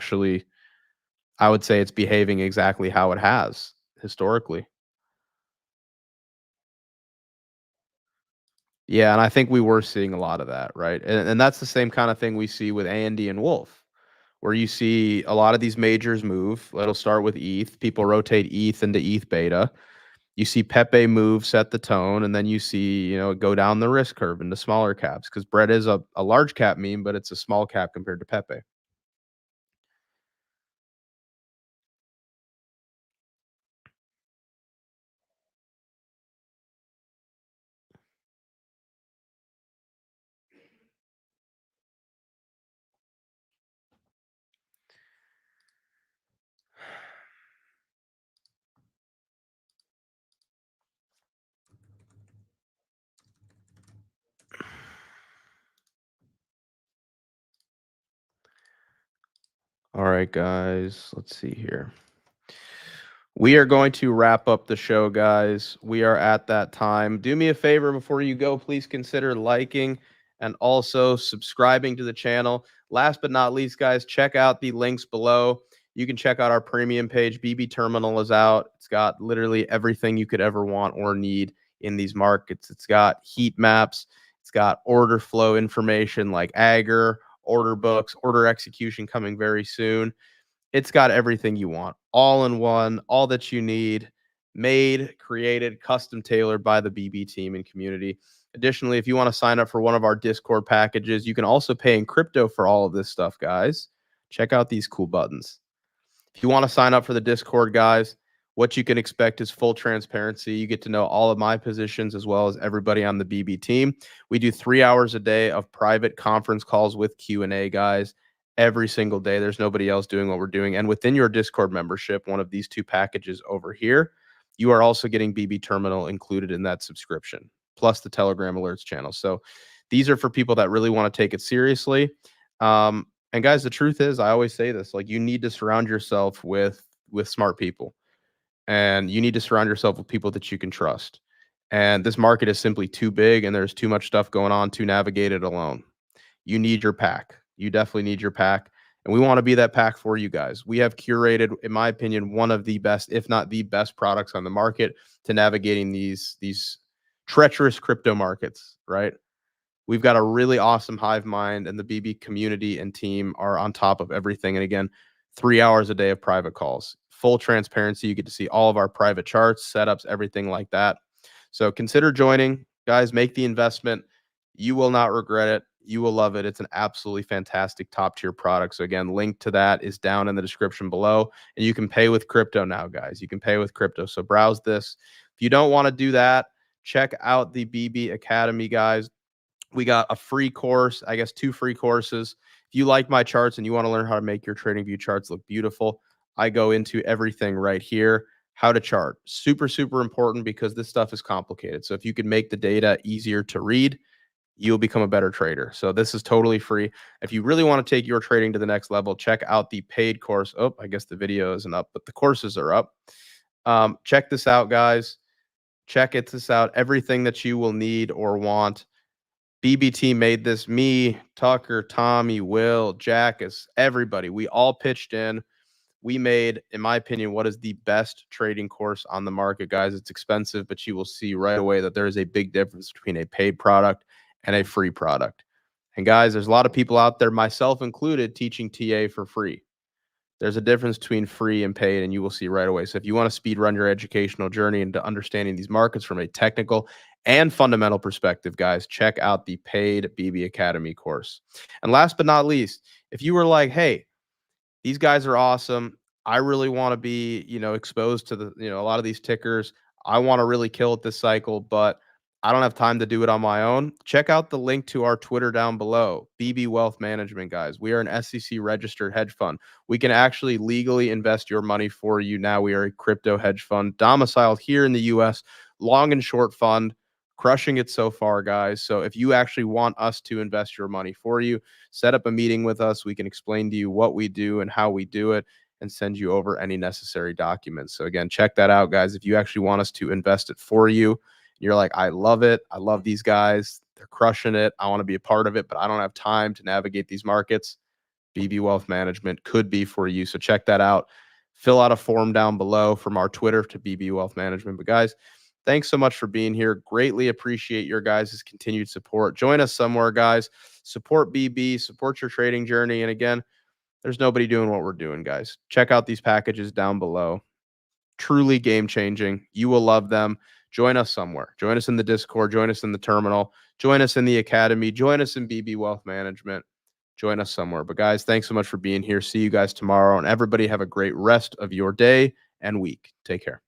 would say it's behaving exactly how it has historically. Yeah, and I think we were seeing a lot of that, right? And that's the same kind of thing we see with Andy and Wolf, where you see a lot of these majors move. It'll start with ETH. People rotate ETH into ETH beta. You see Pepe move, set the tone, and then you see, it go down the risk curve into smaller caps because Bread is a large cap meme, but it's a small cap compared to Pepe. All right, guys, let's see here. We are going to wrap up the show, guys. We are at that time. Do me a favor before you go. Please consider liking and also subscribing to the channel. Last but not least, guys, check out the links below. You can check out our premium page. BB Terminal is out. It's got literally everything you could ever want or need in these markets. It's got heat maps. It's got order flow information like Agger, order books, order execution coming very soon. It's got everything you want, all in one, all that you need, made, created, custom tailored by the BB team and community. Additionally, if you want to sign up for one of our Discord packages, you can also pay in crypto for all of this stuff, guys. Check out these cool buttons. If you want to sign up for the Discord, guys, what you can expect is full transparency. You get to know all of my positions as well as everybody on the BB team. We do 3 hours a day of private conference calls with Q&A, guys, every single day. There's nobody else doing what we're doing. And within your Discord membership, one of these two packages over here, you are also getting BB Terminal included in that subscription, plus the Telegram alerts channel. So these are for people that really want to take it seriously. And guys, the truth is, I always say this, like, you need to surround yourself with smart people, and you need to surround yourself with people that you can trust. And this market is simply too big and there's too much stuff going on to navigate it alone. You need your pack. You definitely need your pack. And we want to be that pack for you guys. We have curated, in my opinion, one of the best, if not the best products on the market to navigating these treacherous crypto markets, right? We've got a really awesome hive mind, and the BB community and team are on top of everything. And again, 3 hours a day of private calls, full transparency. You get to see all of our private charts, setups, everything like that. So consider joining, guys. Make the investment. You will not regret it. You will love it. It's an absolutely fantastic top tier product. So again, link to that is down in the description below, and you can pay with crypto now, guys. You can pay with crypto. So browse this. If you don't want to do that, check out the BB Academy, guys. We got a free course, I guess 2 free courses. If you like my charts and you want to learn how to make your TradingView charts look beautiful, I go into everything right here. How to chart. Super, super important because this stuff is complicated. So if you can make the data easier to read, you'll become a better trader. So this is totally free. If you really want to take your trading to the next level, check out the paid course. Oh, I guess the video isn't up, but the courses are up. Check this out, guys. Check this out. Everything that you will need or want. BBT made this. Me, Tucker, Tommy, Will, Jackus, everybody. We all pitched in. We made, in my opinion, what is the best trading course on the market, guys. It's expensive, but you will see right away that there is a big difference between a paid product and a free product. And guys, there's a lot of people out there, myself included, teaching TA for free. There's a difference between free and paid, and you will see right away. So if you want to speed run your educational journey into understanding these markets from a technical and fundamental perspective, guys, check out the paid BB Academy course. And last but not least, if you were like, hey, these guys are awesome. I really want to be, exposed to a lot of these tickers. I want to really kill it this cycle, but I don't have time to do it on my own. Check out the link to our Twitter down below, BB Wealth Management, guys. We are an SEC registered hedge fund. We can actually legally invest your money for you now. We are a crypto hedge fund domiciled here in the US, long and short fund, crushing it so far, guys. So if you actually want us to invest your money for you, set up a meeting with us. We can explain to you what we do and how we do it and send you over any necessary documents. So again, check that out, guys. If you actually want us to invest it for you, you're like, I love it. I love these guys. They're crushing it. I want to be a part of it, but I don't have time to navigate these markets. BB Wealth Management could be for you. So check that out. Fill out a form down below from our Twitter to BB Wealth Management. But guys, thanks so much for being here. Greatly appreciate your guys' continued support. Join us somewhere, guys. Support BB, support your trading journey. And again, there's nobody doing what we're doing, guys. Check out these packages down below. truly game changing. You will love them. Join us somewhere. Join us in the Discord. Join us in the terminal. Join us in the Academy. Join us in BB Wealth Management. Join us somewhere. But guys, thanks so much for being here. See you guys tomorrow. And everybody have a great rest of your day and week. Take care.